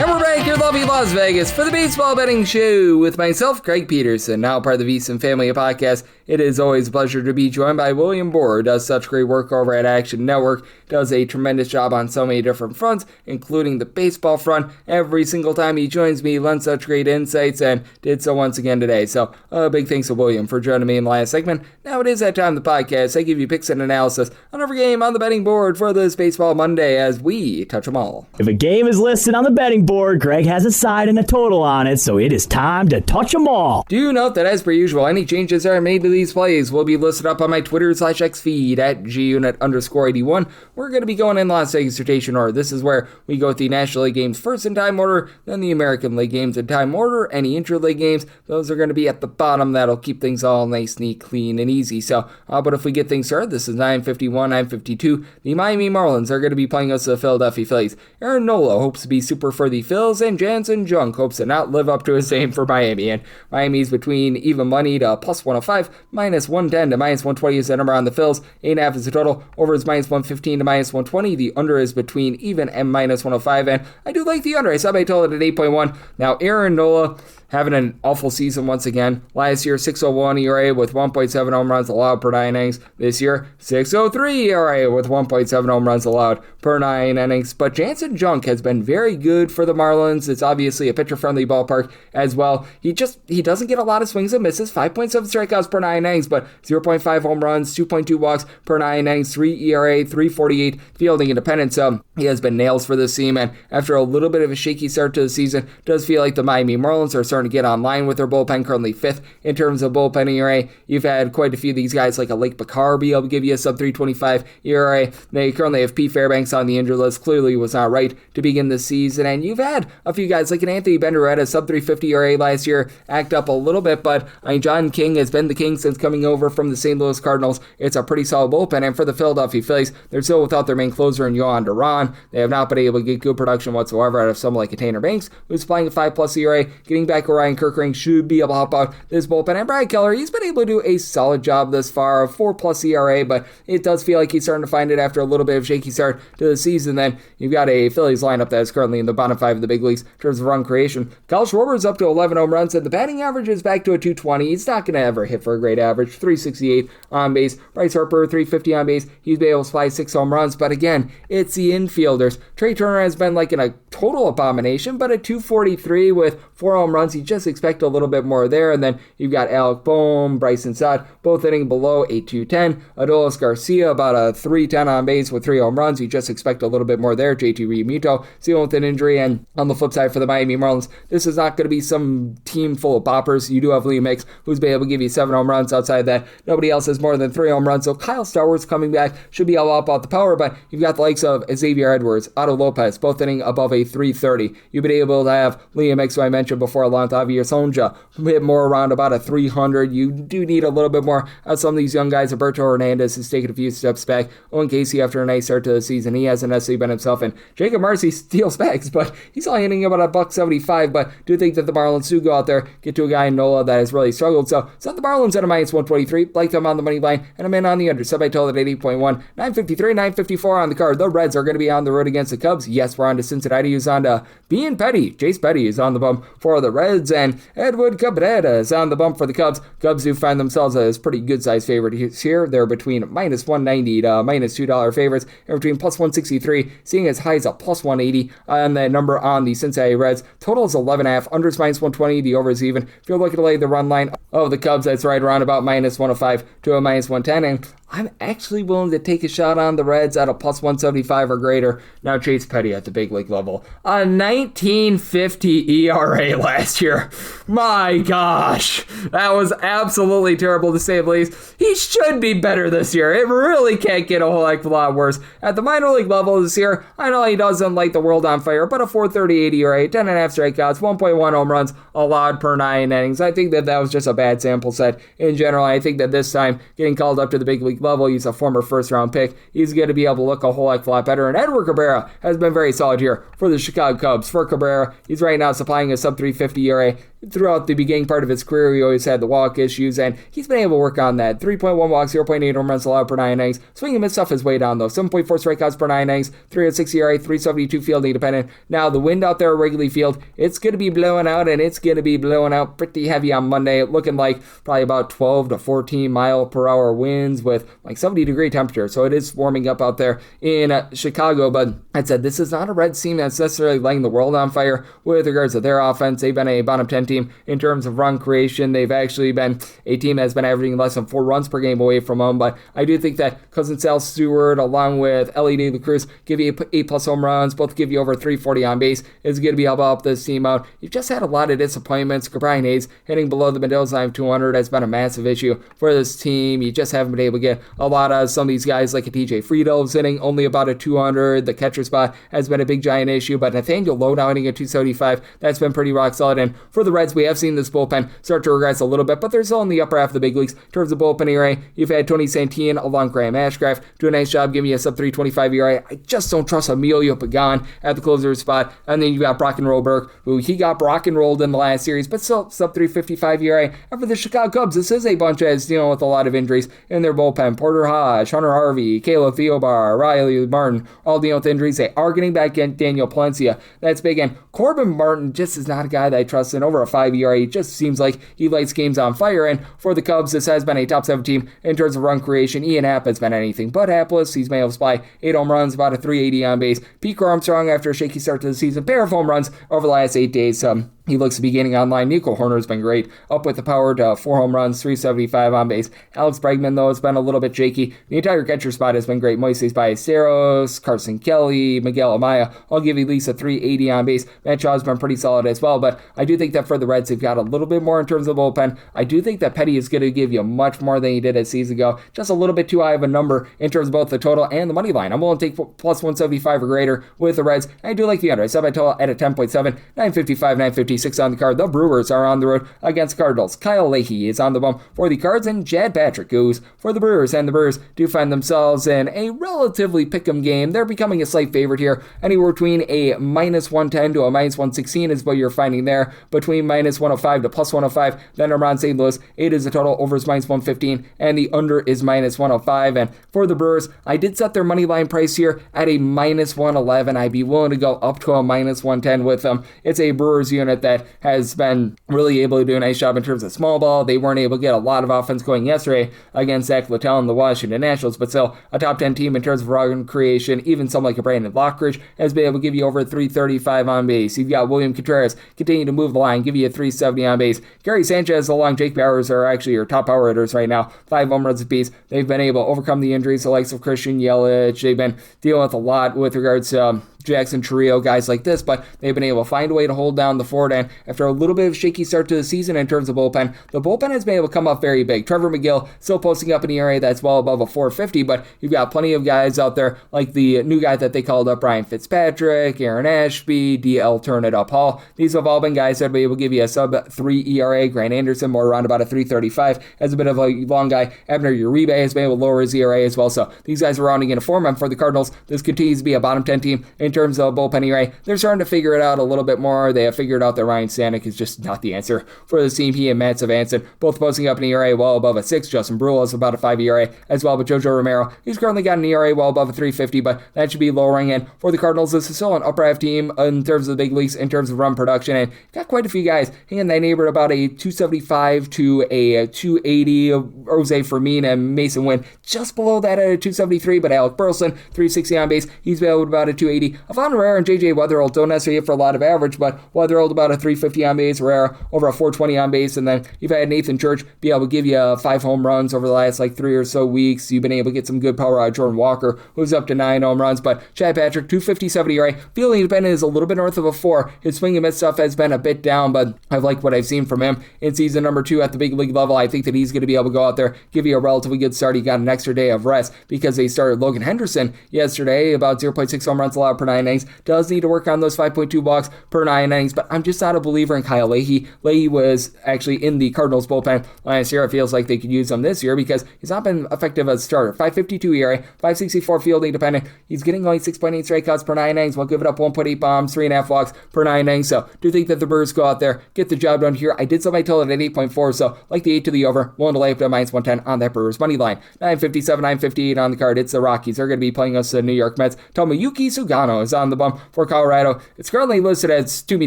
And we're back here in lovely Las Vegas for the Baseball Betting Show with myself, Greg Peterson, now part of the VSiN Family Podcast. It is always a pleasure to be joined by William Boor, who does such great work over at Action Network, does a tremendous job on so many different fronts, including the baseball front. Every single time he joins me, he lends such great insights and did so once again today. So big thanks to William for joining me in the last segment. Now it is that time of the podcast. I give you picks and analysis on every game on the betting board for this Baseball Monday as we touch them all. If a game is listed on the betting board, Greg has a side and a total on it, so it is time to touch them all. Do note that as per usual, any changes that are made to these plays will be listed up on my Twitter/X feed at gunit_81. We're going to be going in Las Vegas rotation order. This is where we go with the National League games first in time order, then the American League games in time order. Any intra-league games, those are going to be at the bottom. That'll keep things all nice, neat, clean, and easy. So, but if we get things started, this is 9:51, 9:52. The Miami Marlins are going to be playing us the Philadelphia Phillies. Aaron Nola hopes to be super for the the Phils, and Jansen Junk hopes to not live up to his name for Miami. And Miami's between even money to plus 105, minus 110 to minus 120 is the number on the Phils. 8.5 is the total. Over is minus 115 to minus 120. The under is between even and minus 105. And I do like the under. I saw my total at 8.1. Now, Aaron Nola having an awful season once again. Last year, 6.01 ERA with 1.7 home runs allowed per 9 innings. This year, 6.03 ERA with 1.7 home runs allowed per 9 innings. But Jansen Junk has been very good for the Marlins. It's obviously a pitcher-friendly ballpark as well. He doesn't get a lot of swings and misses. 5.7 strikeouts per 9 innings, but 0.5 home runs, 2.2 walks per 9 innings, 3 ERA, 3.48 fielding independence. He has been nails for this team, and after a little bit of a shaky start to the season, does feel like the Miami Marlins are starting to get online with their bullpen, currently 5th in terms of bullpen ERA. You've had quite a few of these guys like a Lake Bakar be able to give you a sub 3.25 ERA. They currently have P. Fairbanks on the injured list, clearly was not right to begin the season, and you've had a few guys like an Anthony Benderetta, sub 3.50 ERA last year, act up a little bit, but John King has been the king since coming over from the St. Louis Cardinals. It's a pretty solid bullpen, and for the Philadelphia Phillies, they're still without their main closer in Yohan Duran. They have not been able to get good production whatsoever out of someone like a Tanner Banks, who's playing a 5+ ERA. Getting back Orion Kirkring should be able to help out this bullpen. And Brad Keller, he's been able to do a solid job thus far, a 4+ ERA, but it does feel like he's starting to find it after a little bit of shaky start to the season. Then you've got a Phillies lineup that is currently in the bottom 5 of the big leagues in terms of run creation. Kyle Schwarber's up to 11 home runs, and the batting average is back to a 220. He's not going to ever hit for a great average. 368 on base. Bryce Harper, 350 on base. He's been able to fly 6 home runs, but again, it's the infielders. Trey Turner has been like in a total abomination, but at 243 with 4 home runs, you just expect a little bit more there. And then you've got Alec Bohm, Bryson Stott, both hitting below 8.210. Adolis Garcia about a 310 on base with 3 home runs. You just expect a little bit more there. JT Realmuto dealing with an injury. And on the flip side for the Miami Marlins, this is not going to be some team full of boppers. You do have Liam Hicks, who's been able to give you 7 home runs. Outside that, nobody else has more than 3 home runs. So Kyle Starwood's coming back, should be all up out the power, but you've got the likes of Xavier Edwards, Otto Lopez, both hitting above a 330. You've been able to have Liam Hicks, who I mentioned before, along with Javier Sonja, hit more around about a 300. You do need a little bit more out of some of these young guys. Alberto Hernandez has taken a few steps back. Owen Casey, after a nice start to the season, he hasn't necessarily been himself, and Jacob Marcy steals bags, but he's only hitting about a $175. But do think that the Marlins do go out there, get to a guy in Nola that has really struggled. So set the Marlins at a minus 123, like them on the money line, and I'm in on the under. Set by total at 8.1, 953, 954 on the card. The Reds are going to be on the road against the Cubs. Yes, we're on to Cincinnati, who's on to Bean Petty. Jace Petty is on the bump for the Reds, and Edward Cabrera is on the bump for the Cubs. Cubs do find themselves as pretty good size favorites here. They're between minus 190 to minus $2 favorites, and between plus 163, seeing as high as a plus 180 on that number on the Cincinnati Reds. Total is 11.5, under is minus 120, the over is even. If you're looking to lay the run line of the Cubs, that's right around about minus 105 to a minus 110, and I'm actually willing to take a shot on the Reds at a plus 175 or greater. Now Chase Petty at the big league level. A 1950 ERA last year. My gosh. That was absolutely terrible to say the least. He should be better this year. It really can't get a whole heck of a lot worse. At the minor league level this year, I know he doesn't light the world on fire, but a 4.38 ERA, 10.5 strikeouts, 1.1 home runs allowed per 9 innings. I think that was just a bad sample set in general. I think that this time, getting called up to the big league level, he's a former first-round pick. He's going to be able to look a whole heck of a lot better. And Edward Cabrera has been very solid here for the Chicago Cubs. For Cabrera, he's right now supplying a sub-350 ERA. Throughout the beginning part of his career, he always had the walk issues, and he's been able to work on that. 3.1 walks, 0.8 home runs allowed per 9 innings. Swing and miss stuff is way down, though. 7.4 strikeouts per 9 innings, 306 ERA, 372 fielding independent. Now, the wind out there at Wrigley Field, it's going to be blowing out, and it's going to be blowing out pretty heavy on Monday. Looking like probably about 12 to 14 mile per hour winds with like 70-degree temperature. So it is warming up out there in Chicago. But I said, this is not a Reds team that's necessarily lighting the world on fire with regards to their offense. They've been a bottom 10 team in terms of run creation. They've actually been a team that's been averaging less than 4 runs per game away from home. But I do think that Cousin Sal Stewart, along with Ellie De La Cruz, give you 8+ home runs, both give you over 340 on base, is going to be able to help this team out. You've just had a lot of disappointments. Brian Hayes hitting below the Mendoza line of 200 has been a massive issue for this team. You just haven't been able to get a lot of some of these guys like a TJ Friedel hitting only about a 200. The catcher spot has been a big giant issue, but Nathaniel Lowe now hitting a 275. That's been pretty rock solid. And for the Reds, we have seen this bullpen start to regress a little bit, but they're still in the upper half of the big leagues. In terms of bullpen ERA, you've had Tony Santillan along Graham Ashcraft do a nice job giving you a sub-325 ERA. I just don't trust Emilio Pagan at the closer spot. And then you've got Brock and Roll Burke, who he got Brock and rolled in the last series, but still sub-355 ERA. And for the Chicago Cubs, this is a bunch that's dealing with a lot of injuries in their bullpen. Porter Hodge, Hunter Harvey, Caleb Theobar, Riley Martin, all dealing with injuries. They are getting back in Daniel Palencia. That's big. And Corbin Martin just is not a guy that I trust in over a 5 ERA. He just seems like he lights games on fire. And for the Cubs, this has been a top 7 team in terms of run creation. Ian Happ has been anything but hapless. He's been able to supply 8 home runs, about a 380 on base. Pete Armstrong, after a shaky start to the season, pair of home runs over the last 8 days. He looks to be getting online. Nico Horner's been great. Up with the power to 4 home runs, 375 on base. Alex Bregman, though, has been a little bit shaky. The entire catcher spot has been great. Moises Ballesteros, Carson Kelly, Miguel Amaya. I'll give you at least a 380 on base. Matt Shaw's been pretty solid as well, but I do think that for the Reds, they've got a little bit more in terms of bullpen. I do think that Petty is going to give you much more than he did a season ago. Just a little bit too high of a number in terms of both the total and the money line. I'm willing to take plus 175 or greater with the Reds. I do like the under. I set my total at a 10.7, 955, 956 on the card. The Brewers are on the road against Cardinals. Kyle Leahy is on the bump for the Cards, and Chad Patrick goes for the Brewers. And the Brewers do find themselves in a relatively pick'em game. They're becoming a slight favorite here. Anywhere between a minus 110 to a minus 116 is what you're finding there. Between minus 105 to plus 105. Then around St. Louis, 8 is the total. Over is minus 115, and the under is minus 105. And for the Brewers, I did set their money line price here at a minus 111. I'd be willing to go up to a minus 110 with them. It's a Brewers unit that has been really able to do a nice job in terms of small ball. They weren't able to get a lot of offense going yesterday against Zach Littell and the Washington Nationals, but still a top 10 team in terms of run creation. Even someone like a Brandon Lockridge has been able to give you over 335 on base. You've got William Contreras continue to move the line, give you a 370 on base. Gary Sanchez along Jake Bauers are actually your top power hitters right now. 5 home runs apiece. They've been able to overcome the injuries, the likes of Christian Yelich. They've been dealing with a lot with regards to Jackson Chourio, guys like this, but they've been able to find a way to hold down the fort. And after a little bit of a shaky start to the season in terms of bullpen, the bullpen has been able to come up very big. Trevor McGill still posting up an ERA that's well above a 450, but you've got plenty of guys out there like the new guy that they called up, Brian Fitzpatrick, Aaron Ashby, DL Turn It Up Hall. These have all been guys that will be able to give you a sub 3 ERA. Grant Anderson more around about a 335 as a bit of a long guy. Abner Uribe has been able to lower his ERA as well. So these guys are rounding into form. And for the Cardinals, this continues to be a bottom 10 team in terms of bullpen ERA. They're starting to figure it out a little bit more. They have figured out that Ryan Stanek is just not the answer for the team. He and Matt Savanson both posting up an ERA well above a 6. Justin Brule is about a 5 ERA as well, but Jojo Romero, he's currently got an ERA well above a 350, but that should be lowering. And for the Cardinals, this is still an upper half team in terms of the big leagues, in terms of run production, and got quite a few guys hanging in that neighborhood about a 275 to a 280. Jose Fermin and Mason Wynn just below that at a 273, but Alec Burleson, 360 on base, he's been about a 280. Avon Herrera and J.J. Weatherholt don't necessarily hit for a lot of average, but Weatherholt about a 350 on base, Herrera over a 420 on base, and then you've had Nathan Church be able to give you 5 home runs over the last 3 or so weeks. You've been able to get some good power out of Jordan Walker, who's up to 9 home runs, but Chad Patrick, 257 ERA, feeling independent is a little bit north of a 4. His swing and miss stuff has been a bit down, but I've liked what I've seen from him in season number 2 at the big league level. I think that he's going to be able to go out there, give you a relatively good start. He got an extra day of rest because they started Logan Henderson yesterday, about 0.6 home runs allowed per 9 innings. Does need to work on those 5.2 walks per 9 innings, but I'm just not a believer in Kyle Leahy. Leahy was actually in the Cardinals bullpen last year. It feels like they could use him this year because he's not been effective as a starter. 5.52 ERA, 5.64 fielding dependent. He's getting only 6.8 strikeouts per 9 innings. We'll give it up 1.8 bombs, 3.5 walks per 9 innings. So do think that the Brewers go out there, get the job done here. I did set my total at 8.4, so like the 8 to the over, willing to lay up to minus 110 on that Brewers money line. 957, 958 on the card. It's the Rockies. They're going to be playing us the New York Mets. Tomoyuki Sugano is on the bump for Colorado. It's currently listed as to be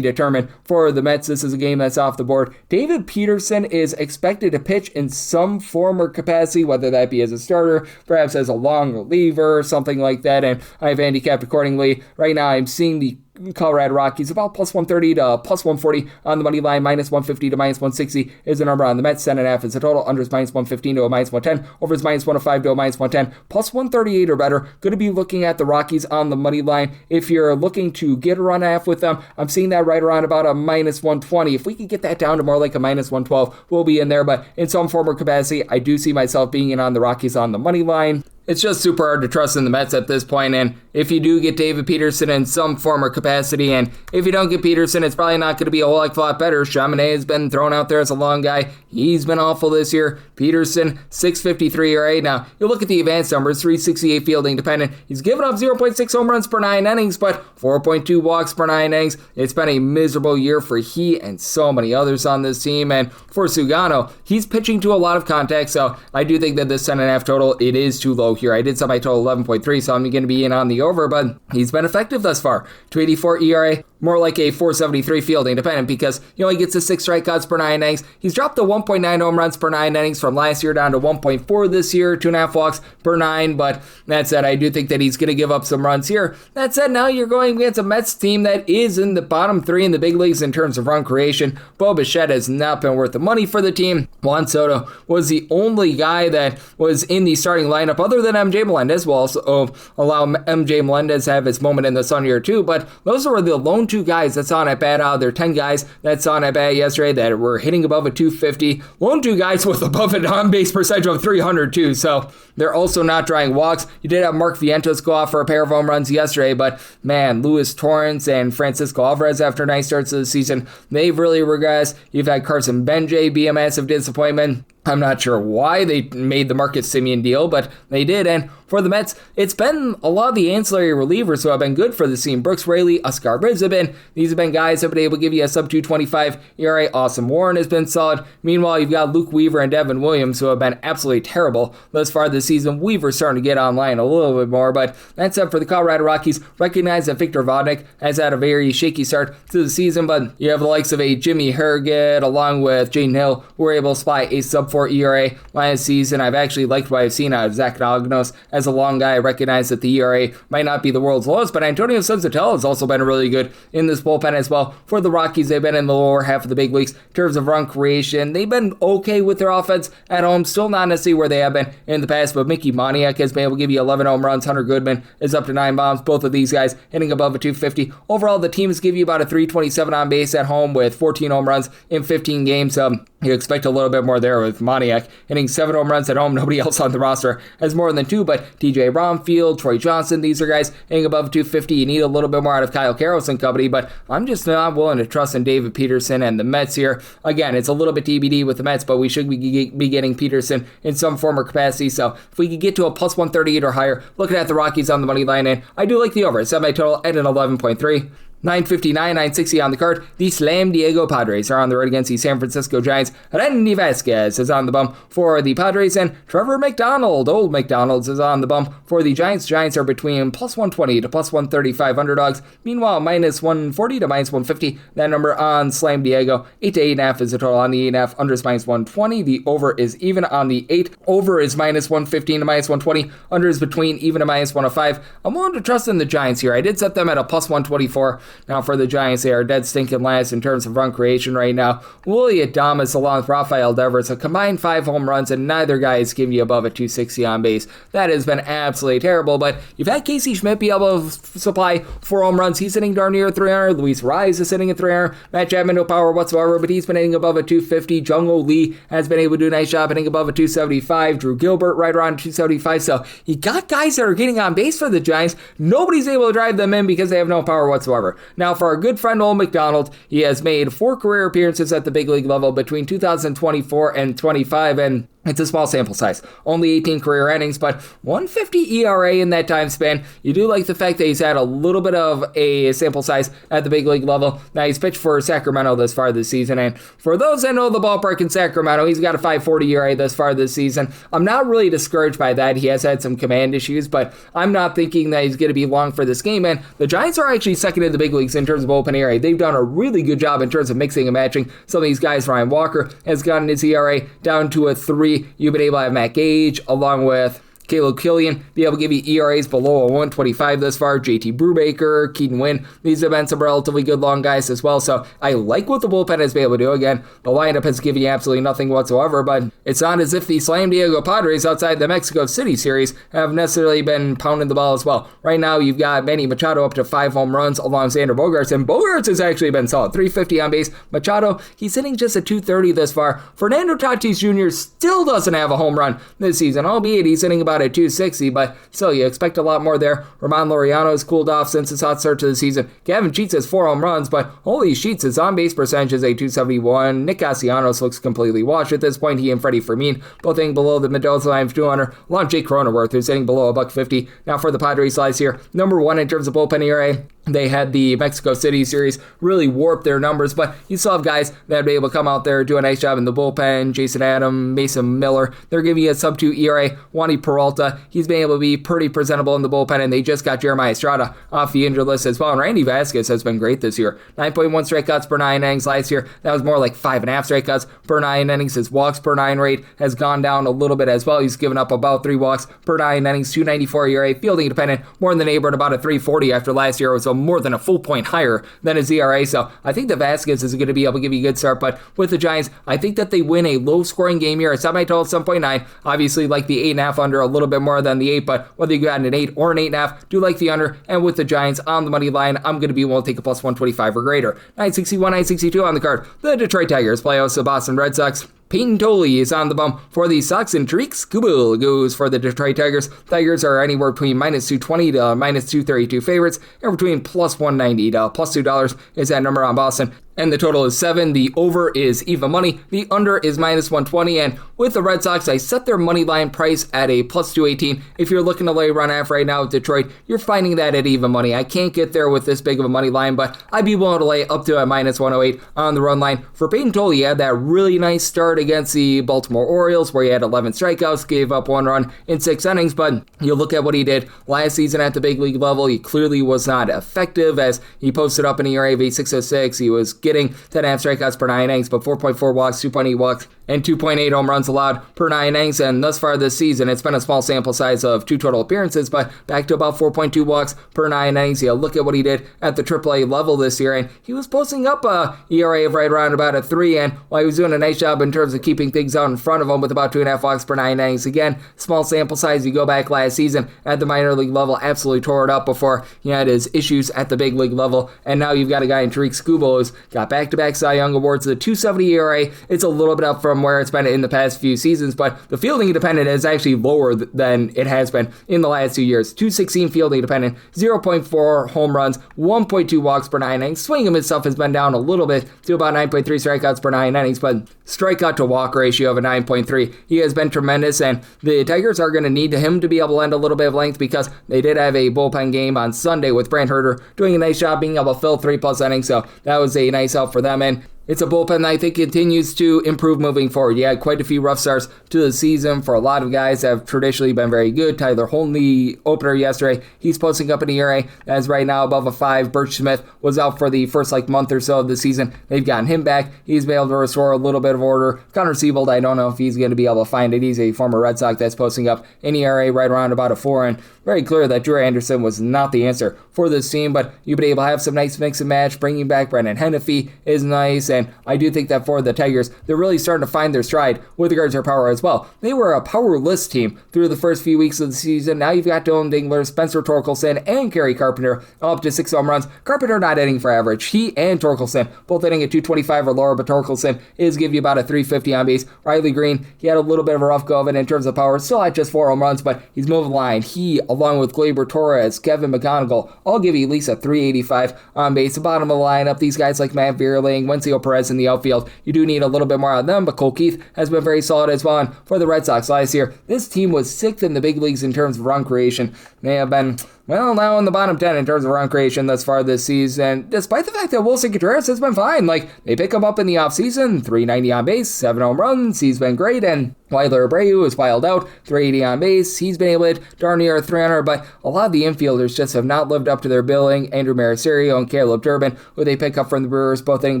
determined for the Mets. This is a game that's off the board. David Peterson is expected to pitch in some form or capacity, whether that be as a starter, perhaps as a long reliever, something like that, and I've handicapped accordingly. Right now, I'm seeing the Colorado Rockies about plus 130 to plus 140 on the money line. Minus 150 to minus 160 is the number on the Mets. 10.5 is the total. Under is minus 115 to a minus 110. Over is minus 105 to a minus 110. Plus 138 or better. Going to be looking at the Rockies on the money line. If you're looking to get a run half with them, I'm seeing that right around about a minus 120. If we could get that down to more like a minus 112, we'll be in there. But in some form or capacity, I do see myself being in on the Rockies on the money line. It's just super hard to trust in the Mets at this point, and if you do get David Peterson in some form or capacity, and if you don't get Peterson, it's probably not going to be a whole heck of a lot better. Chaminade has been thrown out there as a long guy. He's been awful this year. Peterson, 6.53 ERA. Now, you look at the advanced numbers, 368 fielding dependent. He's given up 0.6 home runs per 9 innings, but 4.2 walks per 9 innings. It's been a miserable year for he and so many others on this team, and for Sugano, he's pitching to a lot of contact, so I do think that this 10.5 total, it is too low here. I did set my total 11.3, so I'm going to be in on the over, but he's been effective thus far. 2.84 ERA, more like a 4.73 fielding dependent because he only gets to 6 strikeouts per 9 innings. He's dropped to 1.9 home runs per 9 innings from last year down to 1.4 this year, 2.5 walks per 9, but that said, I do think that he's going to give up some runs here. That said, now you're going against a Mets team that is in the bottom 3 in the big leagues in terms of run creation. Bo Bichette has not been worth the money for the team. Juan Soto was the only guy that was in the starting lineup other than MJ Melendez. We'll also allow MJ Melendez to have his moment in the sun here too, but those were the lone 2 guys that saw at bat out of their 10 guys that saw at bat yesterday that were hitting above a 250. Lone 2 guys with above an on-base percentage of 300 too, so they're also not drawing walks. You did have Mark Vientos go off for a pair of home runs yesterday, but man, Luis Torrens and Francisco Alvarez after nice starts to the season, they've really regressed. You've had Carson Benjay be a massive disappointment. I'm not sure why they made the Marcus Semien deal, but they did. And for the Mets, it's been a lot of the ancillary relievers who have been good for the team. Brooks Raley, Oscar Brizabin, these have been guys that have been able to give you a sub-225 ERA. Austin Warren has been solid. Meanwhile, you've got Luke Weaver and Devin Williams who have been absolutely terrible thus far this season. Weaver's starting to get online a little bit more, but that's it for the Colorado Rockies. Recognize that Victor Vodnik has had a very shaky start to the season, but you have the likes of a Jimmy Herget along with Jaden Hill who were able to supply a sub-4 ERA last season. I've actually liked what I've seen out of Zach Nognos as a long guy. I recognize that the ERA might not be the world's lowest, but Antonio Senzatella has also been really good in this bullpen as well. For the Rockies, they've been in the lower half of the big leagues in terms of run creation. They've been okay with their offense at home, still not necessarily where they have been in the past, but Mickey Moniak has been able to give you 11 home runs. Hunter Goodman is up to 9 bombs. Both of these guys hitting above a 250. Overall, the teams give you about a 327 on base at home with 14 home runs in 15 games. You expect a little bit more there with Moniak hitting 7 home runs at home. Nobody else on the roster has more than 2, but TJ Bromfield, Troy Johnson, these are guys hitting above 250. You need a little bit more out of Kyle Karros and company, but I'm just not willing to trust in David Peterson and the Mets here. Again, it's a little bit TBD with the Mets, but we should be getting Peterson in some form or capacity, so if we could get to a plus 138 or higher, looking at the Rockies on the money line, and I do like the over. Set my total at an 11.3. 959, 960 on the card. The Slam Diego Padres are on the road against the San Francisco Giants. Randy Vasquez is on the bump for the Padres, and Trevor McDonald, old McDonald's, is on the bump for the Giants. Giants are between plus 120 to plus 135 underdogs. Meanwhile, minus 140 to minus 150. That number on Slam Diego. 8 to 8.5 is the total on the 8.5. Under is minus 120. The over is even on the 8. Over is minus 115 to minus 120. Under is between even to minus 105. I'm willing to trust in the Giants here. I did set them at a plus 124. Now for the Giants, they are dead stinking last in terms of run creation right now. Willie Adames along with Rafael Devers, a combined 5 home runs, and neither guy is giving you above a 260 on base. That has been absolutely terrible, but you've had Casey Schmidt be able to supply 4 home runs. He's hitting darn near 300. Luis Rise is hitting at 300. Matt Chapman, no power whatsoever, but he's been hitting above a 250. Jung-Ho Lee has been able to do a nice job hitting above a 275. Drew Gilbert right around 275. So you got guys that are getting on base for the Giants. Nobody's able to drive them in because they have no power whatsoever. Now, for our good friend Old McDonald, he has made 4 career appearances at the big league level between 2024 and 25, and it's a small sample size, only 18 career innings, but 150 ERA in that time span. You do like the fact that he's had a little bit of a sample size at the big league level. Now, he's pitched for Sacramento this far this season, and for those that know the ballpark in Sacramento, he's got a 5.40 ERA this far this season. I'm not really discouraged by that. He has had some command issues, but I'm not thinking that he's going to be long for this game, and the Giants are actually second in the big leagues in terms of open ERA. They've done a really good job in terms of mixing and matching some of these guys. Ryan Walker has gotten his ERA down to a 3. You've been able to have Matt Gage along with Caleb Killian be able to give you ERAs below a 125 thus far. JT Brubaker, Keaton Wynn, these have been some relatively good long guys as well. So I like what the bullpen has been able to do. Again, the lineup has given you absolutely nothing whatsoever, but it's not as if the Slam Diego Padres outside the Mexico City series have necessarily been pounding the ball as well. Right now, you've got Manny Machado up to 5 home runs along Xander Bogaerts, and Bogaerts has actually been solid. 350 on base. Machado, he's hitting just a 230 thus far. Fernando Tatis Jr. still doesn't have a home run this season, albeit he's hitting about at 260, but still, you expect a lot more there. Ramon Laureano has cooled off since his hot start to the season. Gavin Sheets has 4 home runs, but holy Sheets, his on-base percentage is a 271. Nick Castellanos looks completely washed at this point. He and Freddie Fermin both hitting below the Mendoza line of 200, along Jake Cronenworth, who's hitting below $1.50. Now for the Padres slice here, number 1 in terms of bullpen ERA. They had the Mexico City series really warp their numbers, but you still have guys that have been able to come out there, do a nice job in the bullpen. Jason Adam, Mason Miller, they're giving you a sub-2 ERA. Wandy Peralta, he's been able to be pretty presentable in the bullpen, and they just got Jeremiah Estrada off the injured list as well. And Randy Vasquez has been great this year. 9.1 strikeouts per 9 innings last year. That was more like 5.5 strikeouts per 9 innings. His walks per 9 rate has gone down a little bit as well. He's given up about 3 walks per 9 innings, 294 ERA, fielding dependent, more in the neighborhood about a 340 after last year. It was more than a full point higher than his ERA. So I think that Vasquez is going to be able to give you a good start. But with the Giants, I think that they win a low-scoring game here. I set my total 7.9. Obviously, like the 8.5 under a little bit more than the 8, but whether you got an 8 or an 8.5, do like the under. And with the Giants on the money line, I'm going to be willing to take a plus 125 or greater. 961, 962 on the card. The Detroit Tigers play host the Boston Red Sox. Peyton Tolley is on the bump for the Sox, and Tariq Skubal goes for the Detroit Tigers. Tigers are anywhere between minus 220 to minus 232 favorites, and between plus 190 to plus $2 is that number on Boston. And the total is 7. The over is even money. The under is minus 120. And with the Red Sox, I set their money line price at a plus 218. If you're looking to lay run half right now with Detroit, you're finding that at even money. I can't get there with this big of a money line, but I'd be willing to lay up to a minus 108 on the run line. For Peyton Tolley, he had that really nice start against the Baltimore Orioles where he had 11 strikeouts, gave up 1 run in 6 innings, but you look at what he did last season at the big league level, he clearly was not effective as he posted up an ERA of 6.06. He was getting 10.5 strikeouts per 9 innings, but 4.4 walks, 2.8 walks, and 2.8 home runs allowed per 9 innings. And thus far this season, it's been a small sample size of 2 total appearances, but back to about 4.2 walks per 9 innings. You look at what he did at the AAA level this year, and he was posting up a ERA of right around about a 3, and while he was doing a nice job in terms of keeping things out in front of him with about 2.5 walks per 9 innings. Again, small sample size. You go back last season at the minor league level, absolutely tore it up before he had his issues at the big league level, and now you've got a guy in Tariq Skubal who's got back-to-back Cy Young awards. The 270 ERA, it's a little bit up from where it's been in the past few seasons, but the fielding independent is actually lower than it has been in the last 2 years. 216 fielding independent, 0.4 home runs, 1.2 walks per 9 innings. Swing and miss stuff has been down a little bit to about 9.3 strikeouts per 9 innings, but strikeout to walk ratio of a 9.3. He has been tremendous, and the Tigers are going to need him to be able to lend a little bit of length because they did have a bullpen game on Sunday with Brant Herter doing a nice job being able to fill 3+ innings, so that was a nice help for them. And it's a bullpen that I think continues to improve moving forward. You had quite a few rough starts to the season for a lot of guys that have traditionally been very good. Tyler Holney, opener yesterday, he's posting up an ERA that's right now above a 5. Birch Smith was out for the first month or so of the season. They've gotten him back. He's been able to restore a little bit of order. Connor Siebold, I don't know if he's going to be able to find it. He's a former Red Sox that's posting up an ERA right around about a 4, and very clear that Drew Anderson was not the answer for this team, but you've been able to have some nice mix and match. Bringing back Brendan Hennefy is nice, and I do think that for the Tigers, they're really starting to find their stride with regards to their power as well. They were a powerless team through the first few weeks of the season. Now you've got Dylan Dingler, Spencer Torkelson, and Kerry Carpenter up to 6 home runs. Carpenter not hitting for average. He and Torkelson both hitting at 225 or lower, but Torkelson is giving you about a 350 on base. Riley Green, he had a little bit of a rough go of it in terms of power. Still at just 4 home runs, but he's moving the line. He, along with Gleyber Torres, Kevin McGonigal, all give you at least a 385 on base. The bottom of the lineup, these guys like Matt Vierling, Wencio Perez in the outfield, you do need a little bit more on them, but Cole Keith has been very solid as well. And for the Red Sox last year, this team was 6th in the big leagues in terms of run creation. They have been, well, now in the bottom 10 in terms of run creation thus far this season, despite the fact that Wilson Contreras has been fine. They pick him up in the offseason, 390 on base, 7 home runs, he's been great, and Wilder Abreu is wild out, 380 on base, he's been able to hit darn near 300, but a lot of the infielders just have not lived up to their billing. Andrew Marisario and Caleb Durbin, who they pick up from the Brewers, both hitting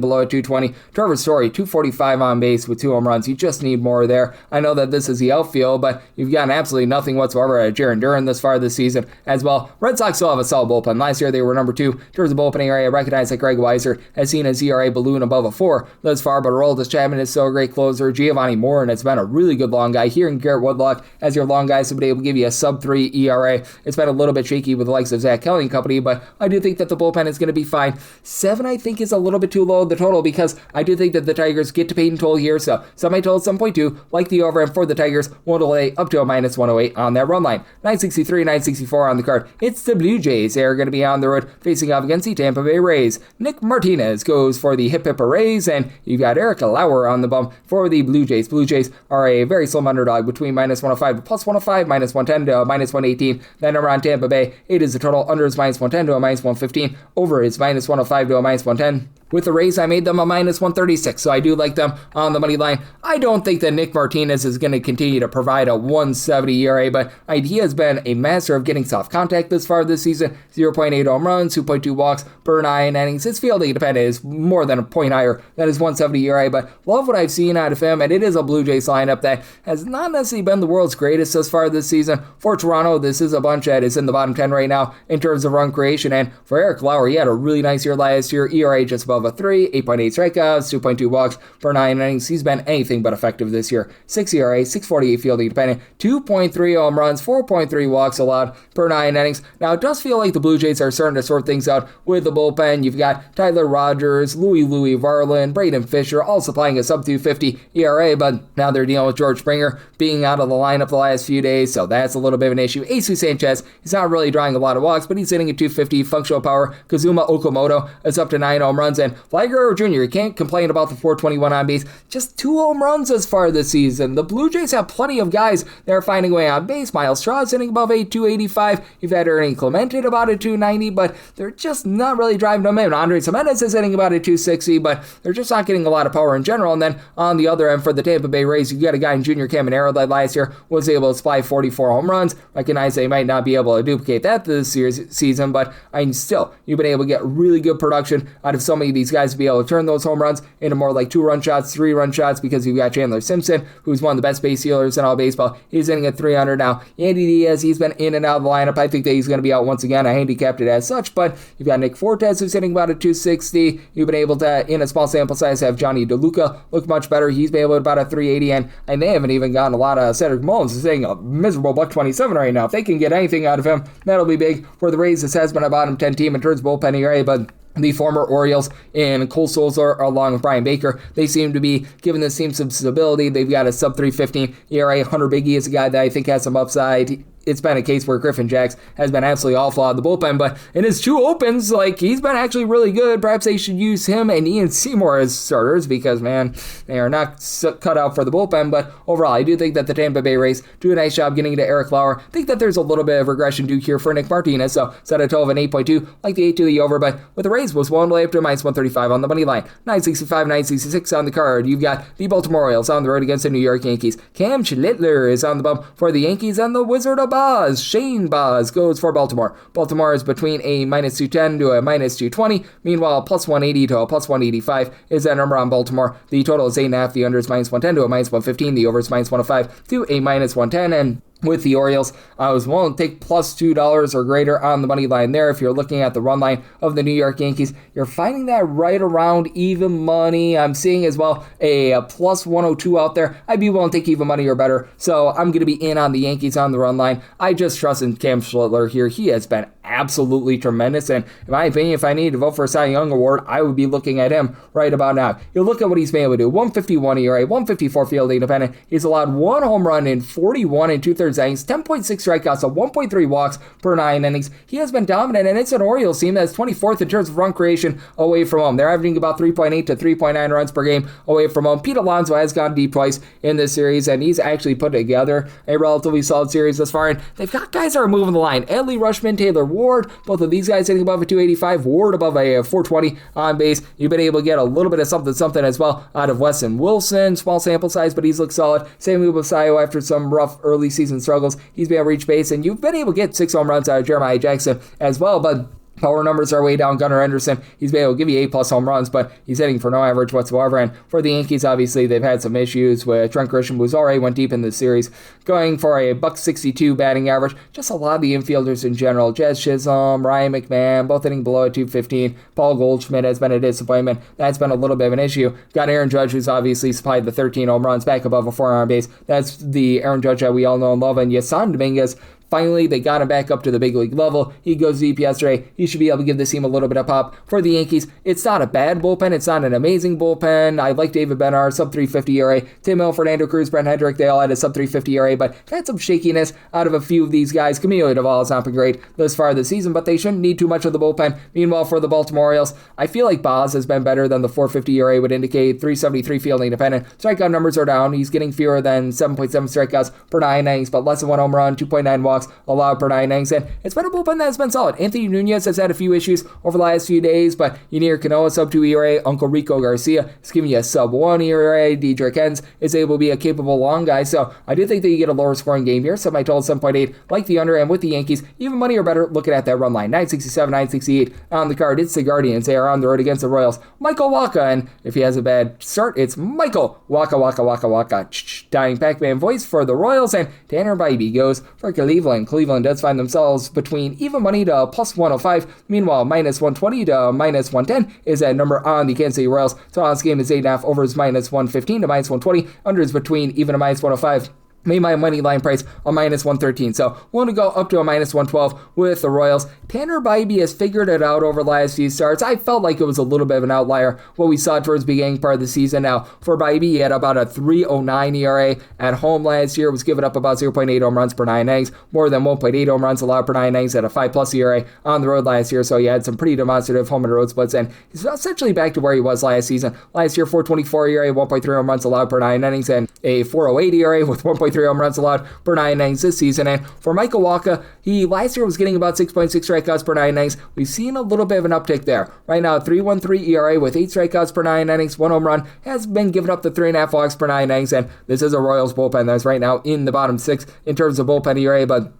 below 220. Trevor Story, 245 on base with 2 home runs. You just need more there. I know that this is the outfield, but you've gotten absolutely nothing whatsoever out of Jarren Duran thus far this season as well. Red Sox still have a solid bullpen. Last year they were number 2 in terms of bullpen ERA. I recognize that Greg Weiser has seen his ERA balloon above a 4 thus far, but Aroldis Chapman is still a great closer. Giovanni Moore, and it's been a really good long guy. Here in Garrett Woodlock as your long guys have been able to give you a sub-3 ERA. It's been a little bit shaky with the likes of Zach Kelly and company, but I do think that the bullpen is going to be fine. 7, I think, is a little bit too low the total because I do think that the Tigers get to Peyton Toll here, so semi-total 7.2, like the over, and for the Tigers, 1 to lay up to a minus 108 on that run line. 963, 964 on the card. It's the Blue Jays. They're going to be on the road facing off against the Tampa Bay Rays. Nick Martinez goes for the Hip Hipper Rays, and you've got Eric Lauer on the bump for the Blue Jays. Blue Jays are a very slim underdog between minus 105 to plus 105, minus 110 to minus 118. That number on Tampa Bay, 8 is the total. Under is minus 110 to a minus 115. Over is minus 105 to a minus 110. With the Rays, I made them a minus 136, so I do like them on the money line. I don't think that Nick Martinez is going to continue to provide a 170 ERA, but he has been a master of getting soft contact this far this season. 0.8 home runs, 2.2 walks per 9 innings. His fielding independent is more than a point higher than his 170 ERA, but love what I've seen out of him, and it is a Blue Jays lineup that has not necessarily been the world's greatest thus far this season. For Toronto, this is a bunch that is in the bottom 10 right now in terms of run creation, and for Eric Lauer, he had a really nice year last year. ERA just above a 3, 8.8 strikeouts, 2.2 walks per 9 innings. He's been anything but effective this year. 6 ERA, 6.48 fielding independent, 2.3 home runs, 4.3 walks allowed per 9 innings. Now, it does feel like the Blue Jays are starting to sort things out with the bullpen. You've got Tyler Rogers, Louis Varland, Braden Fisher, all supplying a sub-250 ERA, but now they're dealing with George Springer being out of the lineup the last few days, so that's a little bit of an issue. Jesus Sanchez, he's not really drawing a lot of walks, but he's hitting at 250 functional power. Kazuma Okamoto is up to 9 home runs, and Vlad Guerrero Jr., you can't complain about the 421 on base. Just 2 home runs as far this season. The Blue Jays have plenty of guys that are finding a way on base. Miles Straw is hitting above a 285. You've had Ernie Clemente at about a 290, but they're just not really driving them in. Andres Jimenez is hitting about a 260, but they're just not getting a lot of power in general. And then on the other end for the Tampa Bay Rays, you've got a guy in Junior Caminero that last year was able to supply 44 home runs. Recognize they might not be able to duplicate that this season, but you've been able to get really good production out of so many of these guys to be able to turn those home runs into more like 2-run shots, 3-run shots, because you've got Chandler Simpson, who's one of the best base stealers in all baseball. He's hitting at 300 now. Andy Diaz, he's been in and out of the lineup. I think that he's going to be out once again. I handicapped it as such, but you've got Nick Fortes, who's hitting about a 260. You've been able to, in a small sample size, have Johnny DeLuca look much better. He's been able to about a 380, and they haven't even gotten a lot of Cedric Mullins, who's hitting a miserable $127 right now. If they can get anything out of him, that'll be big. For the Rays, this has been a bottom 10 team in terms of bullpen ERA, but the former Orioles and Cole Sulser, along with Brian Baker, they seem to be giving this team some stability. They've got a sub 315 ERA. Hunter Biggie is a guy that I think has some upside. It's been a case where Griffin Jacks has been absolutely awful out of the bullpen, but in his 2 opens, he's been actually really good. Perhaps they should use him and Ian Seymour as starters because, man, they are not cut out for the bullpen. But overall, I do think that the Tampa Bay Rays do a nice job getting to Eric Lauer. I think that there's a little bit of regression due here for Nick Martinez, so set a total of an 8.2, like the 8 to the over, but with the Rays was 1 way up to a minus 135 on the money line. 965, 966 on the card. You've got the Baltimore Orioles on the road against the New York Yankees. Cam Schlittler is on the bump for the Yankees, and the Wizard of Oz, Shane Baz, goes for Baltimore. Baltimore is between a minus 210 to a minus 220. Meanwhile, plus 180 to a plus 185 is that number on Baltimore. The total is 8.5. The under is minus 110 to a minus 115. The over is minus 105 to a minus 110. And with the Orioles, I was willing to take plus $2 or greater on the money line there. If you're looking at the run line of the New York Yankees, you're finding that right around even money. I'm seeing as well a plus 102 out there. I'd be willing to take even money or better. So I'm going to be in on the Yankees on the run line. I just trust in Cam Schlittler here. He has been absolutely tremendous, and in my opinion, if I needed to vote for a Cy Young Award, I would be looking at him right about now. You look at what he's been able to do. 151 ERA, 154 fielding independent. He's allowed 1 home run in 41 and 2/3 innings, 10.6 strikeouts, so 1.3 walks per 9 innings. He has been dominant, and it's an Orioles team that's 24th in terms of run creation away from home. They're averaging about 3.8 to 3.9 runs per game away from home. Pete Alonso has gone deep twice in this series, and he's actually put together a relatively solid series thus far, and they've got guys that are moving the line. Adley Rutschman, Taylor Ward, both of these guys hitting above a 285, Ward above a 420 on base. You've been able to get a little bit of something as well out of Weston Wilson. Small sample size, but he's looked solid. Same with Basayo after some rough early season struggles. He's been able to reach base, and you've been able to get 6 home runs out of Jeremiah Jackson as well, but Power numbers are way down. Gunnar Henderson, he's been able to give you 8+ home runs, but he's hitting for no average whatsoever. And for the Yankees, obviously, they've had some issues with Trent Grisham, who's already went deep in the series, going for a .162 batting average. Just a lot of the infielders in general. Jazz Chisholm, Ryan McMahon, both hitting below a .215. Paul Goldschmidt has been a disappointment. That's been a little bit of an issue. Got Aaron Judge, who's obviously supplied the 13 home runs, back above a 4 base. That's the Aaron Judge that we all know and love. And Yasan Dominguez, finally, they got him back up to the big league level. He goes deep yesterday. He should be able to give this team a little bit of pop. For the Yankees, it's not a bad bullpen. It's not an amazing bullpen. I like David Bednar, sub-350 ERA. Tim Hill, Fernando Cruz, Brent Hendrick, they all had a sub-350 ERA, but had some shakiness out of a few of these guys. Camilo Doval has not been great thus far this season, but they shouldn't need too much of the bullpen. Meanwhile, for the Baltimore Orioles, I feel like Boz has been better than the 450 ERA would indicate. 373 fielding dependent. Strikeout numbers are down. He's getting fewer than 7.7 strikeouts per 9 innings, but less than 1 home run, 2.9 walks allowed per 9 innings, and it's been a bullpen that's been solid. Anthony Nunez has had a few issues over the last few days, but Ynier Canoa, sub-2 ERA. Uncle Rico Garcia is giving you a sub-1 ERA. Dedrick Hens is able to be a capable long guy, so I do think that you get a lower scoring game here. Semi-total 7.8, like the under, and with the Yankees, even money or better, looking at that run line. 967, 968 on the card. It's the Guardians. They are on the road against the Royals. Michael Wacha, and if he has a bad start, it's Michael Waka Waka Waka Waka. Dying Pac-Man voice for the Royals, and Tanner Bybee goes for Cleveland. Cleveland does find themselves between even money to plus 105. Meanwhile, minus 120 to minus 110 is that number on the Kansas City Royals. So on this game is 8.5. Over is minus 115 to minus 120. Under is between even to minus 105. Made my money line price a minus 113. So willing to go up to a minus 112 with the Royals. Tanner Bybee has figured it out over the last few starts. I felt like it was a little bit of an outlier what we saw towards the beginning part of the season. Now, for Bybee, he had about a 3.09 ERA at home last year. Was giving up about 0.8 home runs per 9 innings. More than 1.8 home runs allowed per 9 innings at a 5+ ERA on the road last year. So he had some pretty demonstrative home and road splits. And he's essentially back to where he was last season. Last year, 4.24 ERA, 1.3 home runs allowed per 9 innings, and a 4.08 ERA with 1.3 home runs allowed per 9 innings this season. And for Michael Wacha, he last year was getting about 6.6 strikeouts per 9 innings. We've seen a little bit of an uptick there. Right now, 3.13 ERA with 8 strikeouts per 9 innings, 1 home run, has been given up to 3.5 walks per 9 innings, and this is a Royals bullpen that's right now in the bottom 6 in terms of bullpen ERA, but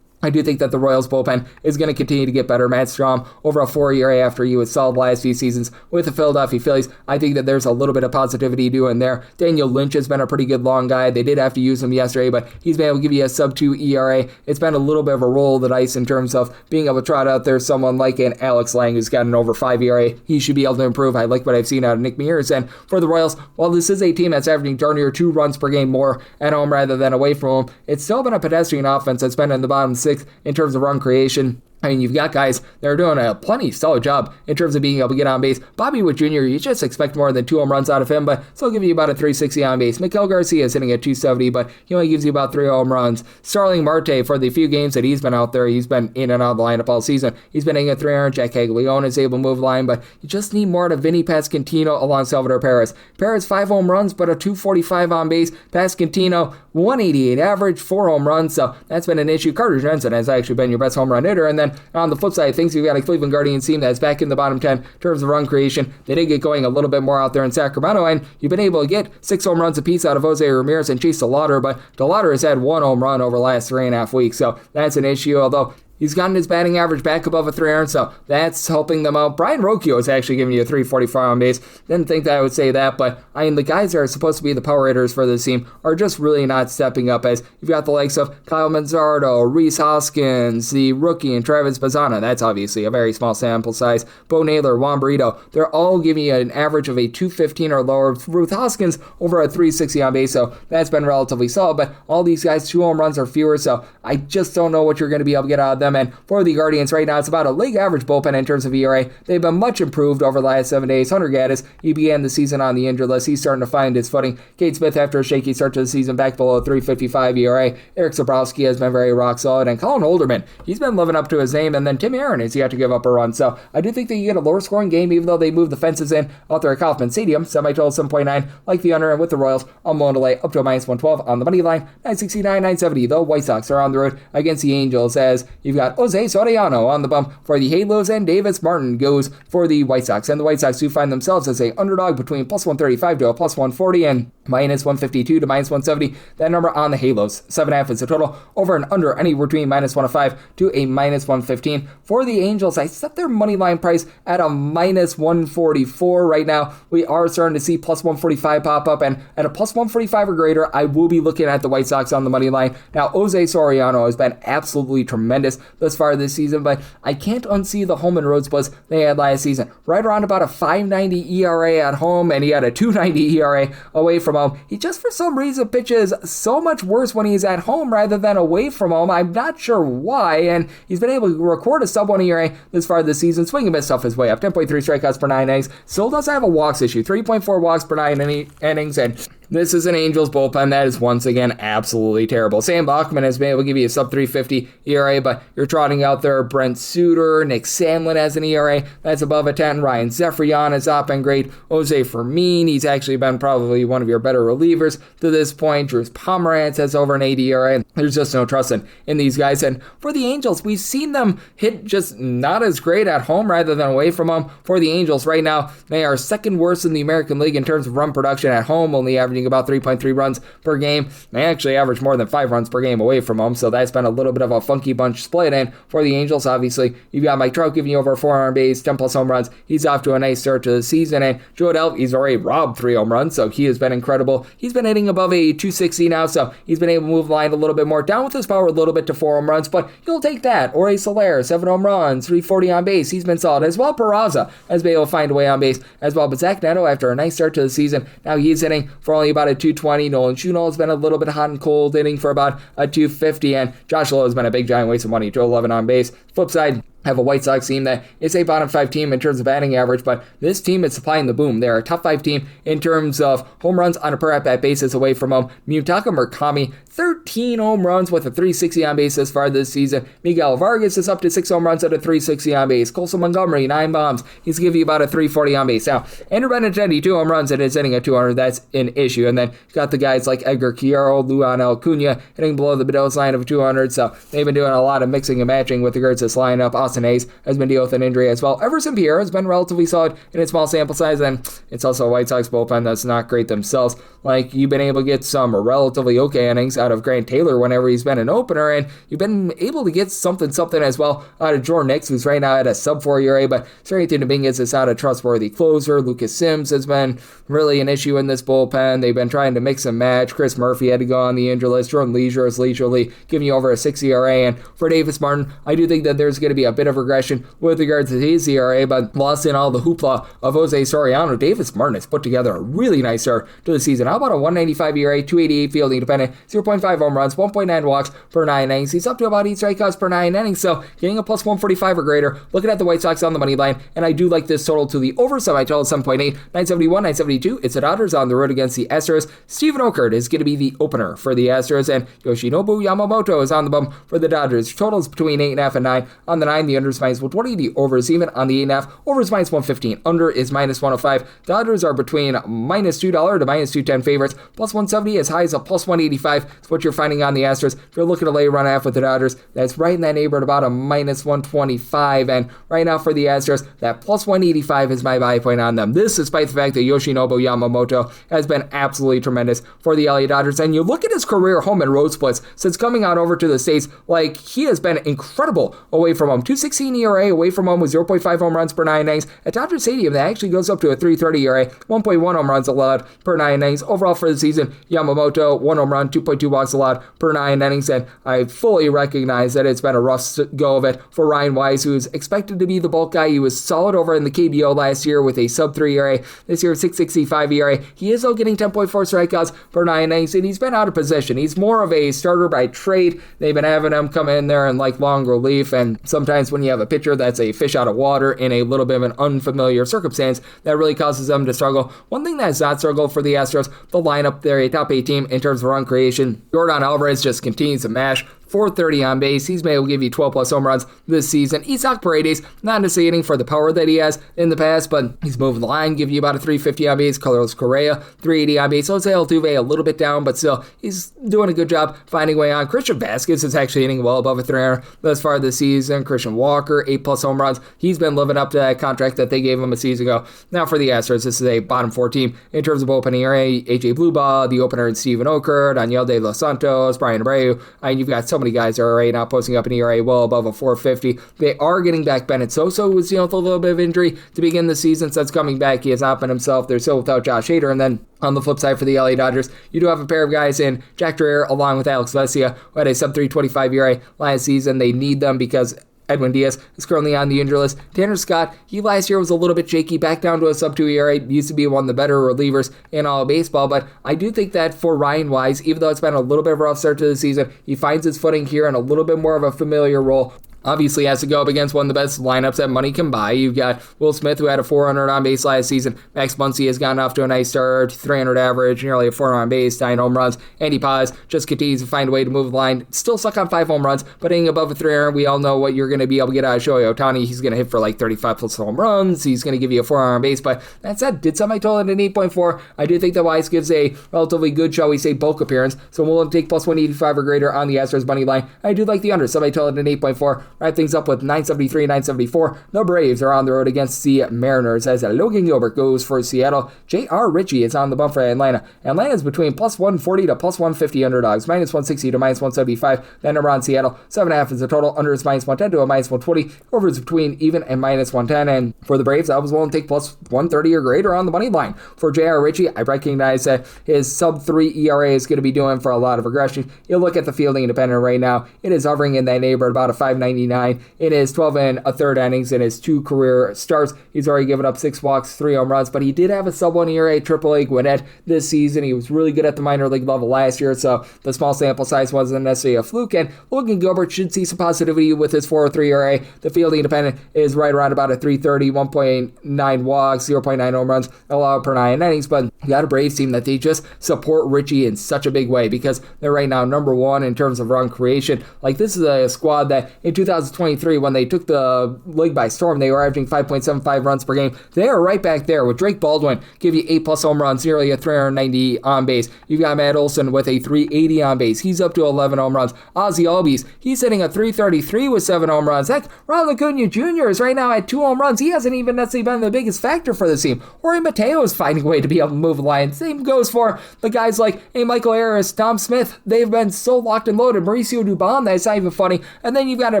I do think that the Royals bullpen is going to continue to get better. Matt Strahm, over a 4 ERA after he was solid last few seasons with the Philadelphia Phillies. I think that there's a little bit of positivity doing there. Daniel Lynch has been a pretty good long guy. They did have to use him yesterday, but he's been able to give you a sub-2 ERA. It's been a little bit of a roll of the dice in terms of being able to trot out there someone like an Alex Lang who's got an over 5 ERA. He should be able to improve. I like what I've seen out of Nick Mears. And for the Royals, while this is a team that's averaging darn near 2 runs per game more at home rather than away from home, it's still been a pedestrian offense that's been in the bottom 6 in terms of run creation. I mean, you've got guys that are doing a plenty solid job in terms of being able to get on base. Bobby Witt Jr., you just expect more than 2 home runs out of him, but still give you about a 360 on base. Miguel Garcia is hitting at 270, but he only gives you about 3 home runs. Starling Marte, for the few games that he's been out there, he's been in and out of the lineup all season. He's been hitting at 300. Jack Caglione is able to move the line, but you just need more to Vinny Pasquantino along Salvador Perez. Perez, 5 home runs, but a 245 on base. Pasquantino, 188 average, 4 home runs, so that's been an issue. Carter Jensen has actually been your best home run hitter, and then on the flip side of things, you've got a Cleveland Guardians team that's back in the bottom 10 in terms of run creation. They did get going a little bit more out there in Sacramento, and you've been able to get 6 home runs apiece out of Jose Ramirez and Chase DeLauder, but DeLauder has had 1 home run over the last 3.5 weeks, so that's an issue, although he's gotten his batting average back above a 300, so that's helping them out. Brian Rocchio is actually giving you a 344 on base. Didn't think that I would say that, but I mean, the guys that are supposed to be the power hitters for this team are just really not stepping up, as you've got the likes of Kyle Manzardo, Rhys Hoskins, the rookie, and Travis Bazzana. That's obviously a very small sample size. Bo Naylor, Juan Burrito, they're all giving you an average of a 215 or lower. Ruth Hoskins over a 360 on base, so that's been relatively solid, but all these guys, 2 home runs or fewer, so I just don't know what you're going to be able to get out of them. And for the Guardians right now, it's about a league average bullpen in terms of ERA. They've been much improved over the last 7 days. Hunter Gaddis, he began the season on the injured list. He's starting to find his footing. Cade Smith, after a shaky start to the season, back below 355 ERA. Eric Zabrowski has been very rock solid. And Colin Holderman, he's been living up to his name. And then Tim Aaron has yet to give up a run. So I do think that you get a lower scoring game, even though they moved the fences in out there at Kauffman Stadium. Semi-total 7.9, like the under, and with the Royals, I'm willing to lay up to a minus 112 on the money line. 969, 970. The White Sox are on the road against the Angels, as you've got Jose Soriano on the bump for the Halos, and Davis Martin goes for the White Sox. And the White Sox do find themselves as a underdog between plus 135 to a plus 140, and minus 152 to minus 170. That number on the Halos, 7.5 is the total. Over and under anywhere between minus 105 to a minus 115. For the Angels, I set their money line price at a minus 144 right now. We are starting to see plus 145 pop up, and at a plus 145 or greater, I will be looking at the White Sox on the money line. Now, Jose Soriano has been absolutely tremendous thus far this season, but I can't unsee the home and road splits they had last season. Right around about a 5.90 ERA at home, and he had a 2.90 ERA away from home. He just for some reason pitches so much worse when he's at home rather than away from home. I'm not sure why, and he's been able to record a sub 1 ERA this far this season. Swing and miss stuff his way up. 10.3 strikeouts per 9 innings. Still does have a walks issue. 3.4 walks per 9 innings, and this is an Angels bullpen that is once again absolutely terrible. Sam Bachman has been able to give you a sub 350 ERA, but you're trotting out there Brent Suter, Nick Sandlin has an ERA that's above a 10. Ryan Zephyrian has not been great. Jose Fermin, he's actually been probably one of your better relievers to this point. Drew Pomeranz has over an 80 ERA. There's just no trust in these guys. And for the Angels, we've seen them hit just not as great at home rather than away from home. For the Angels right now, they are second worst in the American League in terms of run production at home, only averaging about 3.3 runs per game. They actually average more than 5 runs per game away from home, so that's been a little bit of a funky bunch split. And for the Angels, obviously, you've got Mike Trout giving you over 4 RBIs, 10 plus home runs. He's off to a nice start to the season, and Joe Adell, he's already robbed 3 home runs, so he has been incredible. He's been hitting above a 260 now, so he's been able to move the line a little bit more, down with his power a little bit to 4 home runs, but you'll take that. Jorge Soler, 7 home runs, 340 on base. He's been solid as well. Peraza has been able to find a way on base as well, but Zach Neto, after a nice start to the season, now he's hitting for only about a 220. Nolan Schunow has been a little bit hot and cold, hitting for about a 250, and Josh Lowe has been a big giant waste of money, 211 on base. Flip side, have a White Sox team that is a bottom 5 team in terms of batting average, but this team is supplying the boom. They're a top 5 team in terms of home runs on a per at-bat basis away from home. Mutaka Murakami, 13 home runs with a 360 on base this far this season. Miguel Vargas is up to 6 home runs at a 360 on base. Colson Montgomery, 9 bombs. He's giving you about a 340 on base. Now, Andrew Benintendi, 2 home runs and is hitting at 200. That's an issue. And then you've got the guys like Edgar Chiaro, Luan Acuna hitting below the Bedos line of 200. So they've been doing a lot of mixing and matching with regards to this lineup. Austin Hayes has been dealing with an injury as well. Everson Pierre has been relatively solid in a small sample size, and it's also a White Sox bullpen that's not great themselves. Like, you've been able to get some relatively okay innings out of Grant Taylor whenever he's been an opener, and you've been able to get something as well out of Jordan Hicks, who's right now at a sub 4 ERA, but Sergio Dominguez is not a trustworthy closer. Lucas Sims has been really an issue in this bullpen. They've been trying to mix and match. Chris Murphy had to go on the injury list. Jordan Leisure is leisurely giving you over a 6 ERA, and for Davis Martin, I do think that there's going to be a bit of regression with regards to his ERA, but lost in all the hoopla of Jose Soriano, Davis Martin has put together a really nice start to the season. How about a 195 ERA, 288 fielding dependent, 0.5 home runs, 1.9 walks per 9 innings. He's up to about 8 strikeouts per 9 innings, so getting a plus 145 or greater. Looking at the White Sox on the money line, and I do like this total to the over, so I total 7.8, 971, 972. It's the Dodgers on the road against the Astros. Stephen Okert is going to be the opener for the Astros, and Yoshinobu Yamamoto is on the bum for the Dodgers. Totals between 8.5 and 9. On the 9, the under is minus 120, the over is even. On the 8.5, over is minus 115, under is minus 105. Dodgers are between minus $2 to minus 210 favorites, plus 170 as high as a plus 185. That's what you're finding on the Astros. If you're looking to lay run half with the Dodgers, that's right in that neighborhood, about a minus 125. And right now for the Astros, that plus 185 is my buy point on them. This despite the fact that Yoshinobu Yamamoto has been absolutely tremendous for the LA Dodgers. And you look at his career home and road splits since coming out over to the States, like, he has been incredible away from home. 216 ERA away from home with 0.5 home runs per 9 innings. At Dodger Stadium, that actually goes up to a 3.30 ERA, 1.1 home runs allowed per 9 innings. Overall for the season, Yamamoto, 1 home run, 2.2 walks allowed per 9 innings, and I fully recognize that it's been a rough go of it for Ryan Weiss, who is expected to be the bulk guy. He was solid over in the KBO last year with a sub 3 ERA. This year, 6.65 ERA. He is, though, getting 10.4 strikeouts per 9 innings, and he's been out of position. He's more of a starter by trade. They've been having him come in there and like long relief, and sometimes when you have a pitcher that's a fish out of water in a little bit of an unfamiliar circumstance, that really causes them to struggle. One thing that's not struggled for the Astros, the lineup, they're a top 8 team in terms of run creation. Jordan Alvarez just continues to mash 430 on base. He's been able to give you 12 plus home runs this season. Isaac Paredes, not necessarily hitting for the power that he has in the past, but he's moving the line, give you about a 350 on base. Carlos Correa, 380 on base. Jose Altuve a little bit down, but still, he's doing a good job finding a way on. Christian Vasquez is actually hitting well above a 300 thus far this season. Christian Walker, 8 plus home runs. He's been living up to that contract that they gave him a season ago. Now for the Astros, this is a bottom 4 team in terms of opening ERA. AJ Bluebaugh, the opener, and Steven Okert, Daniel De Los Santos, Brian Abreu. You've got so many guys that are right now posting up an ERA well above a 450. They are getting back Bennett Sosa, who was dealing with a little bit of injury to begin the season. Since coming back, he has not been himself. They're still without Josh Hader. And then on the flip side for the LA Dodgers, you do have a pair of guys in Jack Dreher along with Alex Vesia, who had a sub-325 ERA last season. They need them because Edwin Diaz is currently on the injury list. Tanner Scott, he last year was a little bit shaky, back down to a sub-2 ERA, used to be one of the better relievers in all of baseball, but I do think that for Ryan Wise, even though it's been a little bit of a rough start to the season, he finds his footing here in a little bit more of a familiar role. Obviously has to go up against one of the best lineups that money can buy. You've got Will Smith, who had a 400 on base last season. Max Muncy has gotten off to a nice start, 300 average, nearly a 400 on base, 9 home runs. Andy Paz just continues to find a way to move the line. Still stuck on 5 home runs, but hitting above a 300, we all know what you're going to be able to get out of Shohei Ohtani. He's going to hit for like 35 plus home runs. He's going to give you a 400 on base, but that said, did somebody total it an 8.4? I do think that Wise gives a relatively good, shall we say, bulk appearance, so we'll take plus 185 or greater on the Astros money line. I do like the under. Somebody told it an 8.4. Wrap things up with 973, 974. The Braves are on the road against the Mariners as Logan Gilbert goes for Seattle. J.R. Ritchie is on the bump for Atlanta. Atlanta's between plus 140 to plus 150 underdogs, minus 160 to minus 175. Then over on Seattle, 7.5 is the total. Under is minus 110 to a minus 120. Over is between even and minus 110. And for the Braves, I was willing to take plus 130 or greater on the money line. For J.R. Ritchie, I recognize that his sub-3 ERA is going to be doing for a lot of aggression. You look at the fielding independent right now, it is hovering in that neighborhood about a 599. It is 12 and a third innings in his 2 career starts. He's already given up 6 walks, 3 home runs, but he did have a sub-1 ERA AAA Gwinnett this season. He was really good at the minor league level last year, so the small sample size wasn't necessarily a fluke, and Logan Gilbert should see some positivity with his 4.03 ERA. The fielding independent is right around about a 330, 1.9 walks, 0.9 home runs allowed per 9 innings, but you got a Braves team that they just support Ritchie in such a big way because they're right now number 1 in terms of run creation. Like, this is a squad that in 2023, when they took the league by storm, they were averaging 5.75 runs per game. They are right back there with Drake Baldwin, give you 8 plus home runs, nearly a 390 on base. You've got Matt Olson with a 380 on base. He's up to 11 home runs. Ozzie Albies, he's hitting a 333 with 7 home runs. Heck, Ron Acuna Jr. is right now at 2 home runs. He hasn't even necessarily been the biggest factor for the team. Jorge Mateo is finding a way to be able to move the line. Same goes for the guys like Michael Harris, Tom Smith. They've been so locked and loaded. Mauricio Dubon, that's not even funny. And then you've got a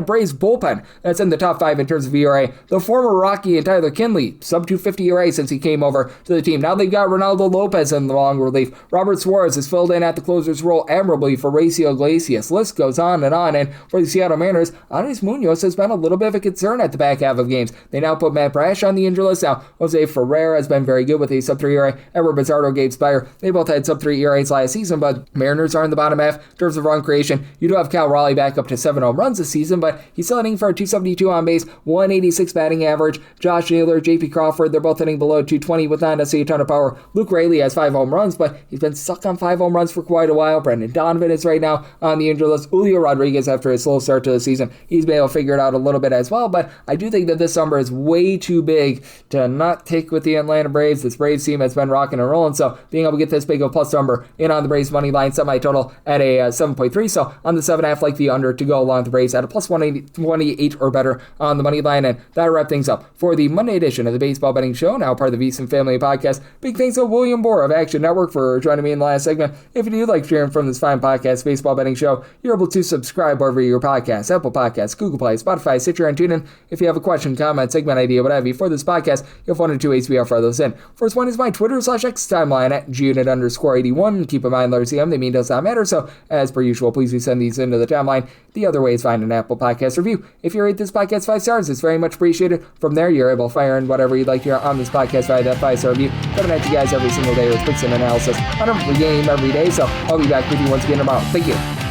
Braves bullpen that's in the top 5 in terms of ERA. The former Rocky and Tyler Kinley, sub-250 ERA since he came over to the team. Now they've got Ronaldo Lopez in the long relief. Robert Suarez has filled in at the closer's role admirably for Raciel Iglesias. List goes on. And for the Seattle Mariners, Andres Munoz has been a little bit of a concern at the back half of games. They now put Matt Brash on the injury list. Now, Jose Ferreira has been very good with a sub-3 ERA. Edward Bizarro, Gabe Spire, they both had sub-3 ERAs last season, but Mariners are in the bottom half in terms of run creation. You do have Cal Raleigh back up to 7 home runs this season, but he's still hitting for a 272 on base, 186 batting average. Josh Naylor, J.P. Crawford, they're both hitting below 220 with not necessarily a ton of power. Luke Raley has 5 home runs, but he's been stuck on 5 home runs for quite a while. Brendan Donovan is right now on the injury list. Julio Rodriguez, after his slow start to the season, he's been able to figure it out a little bit as well, but I do think that this number is way too big to not take with the Atlanta Braves. This Braves team has been rocking and rolling, so being able to get this big of a plus number in on the Braves money line, semi-total at a 7.3, so on the 7.5, like the under to go along with the Braves at a plus 128 or better on the money line, and that'll wrap things up for the Monday edition of the Baseball Betting Show, now part of the VSiN Family Podcast. Big thanks to William Boor of Action Network for joining me in the last segment. If you do like hearing from this fine podcast, Baseball Betting Show, you're able to subscribe wherever your podcasts, Apple Podcasts, Google Play, Spotify, Stitcher, and TuneIn. If you have a question, comment, segment idea, what have you for this podcast, you'll have 1 or 2 ways we offer those in. First one is my Twitter/X timeline at gunit_81. Keep in mind, letters CM, they mean does not matter, so as per usual, please do send these into the timeline. The other way is find an Apple Podcast review. If you rate this podcast 5 stars, it's very much appreciated. From there, you're able to fire in whatever you'd like to hear on this podcast via that 5-star review. Coming at you guys every single day with picks and analysis on every game every day, so I'll be back with you once again tomorrow. Thank you.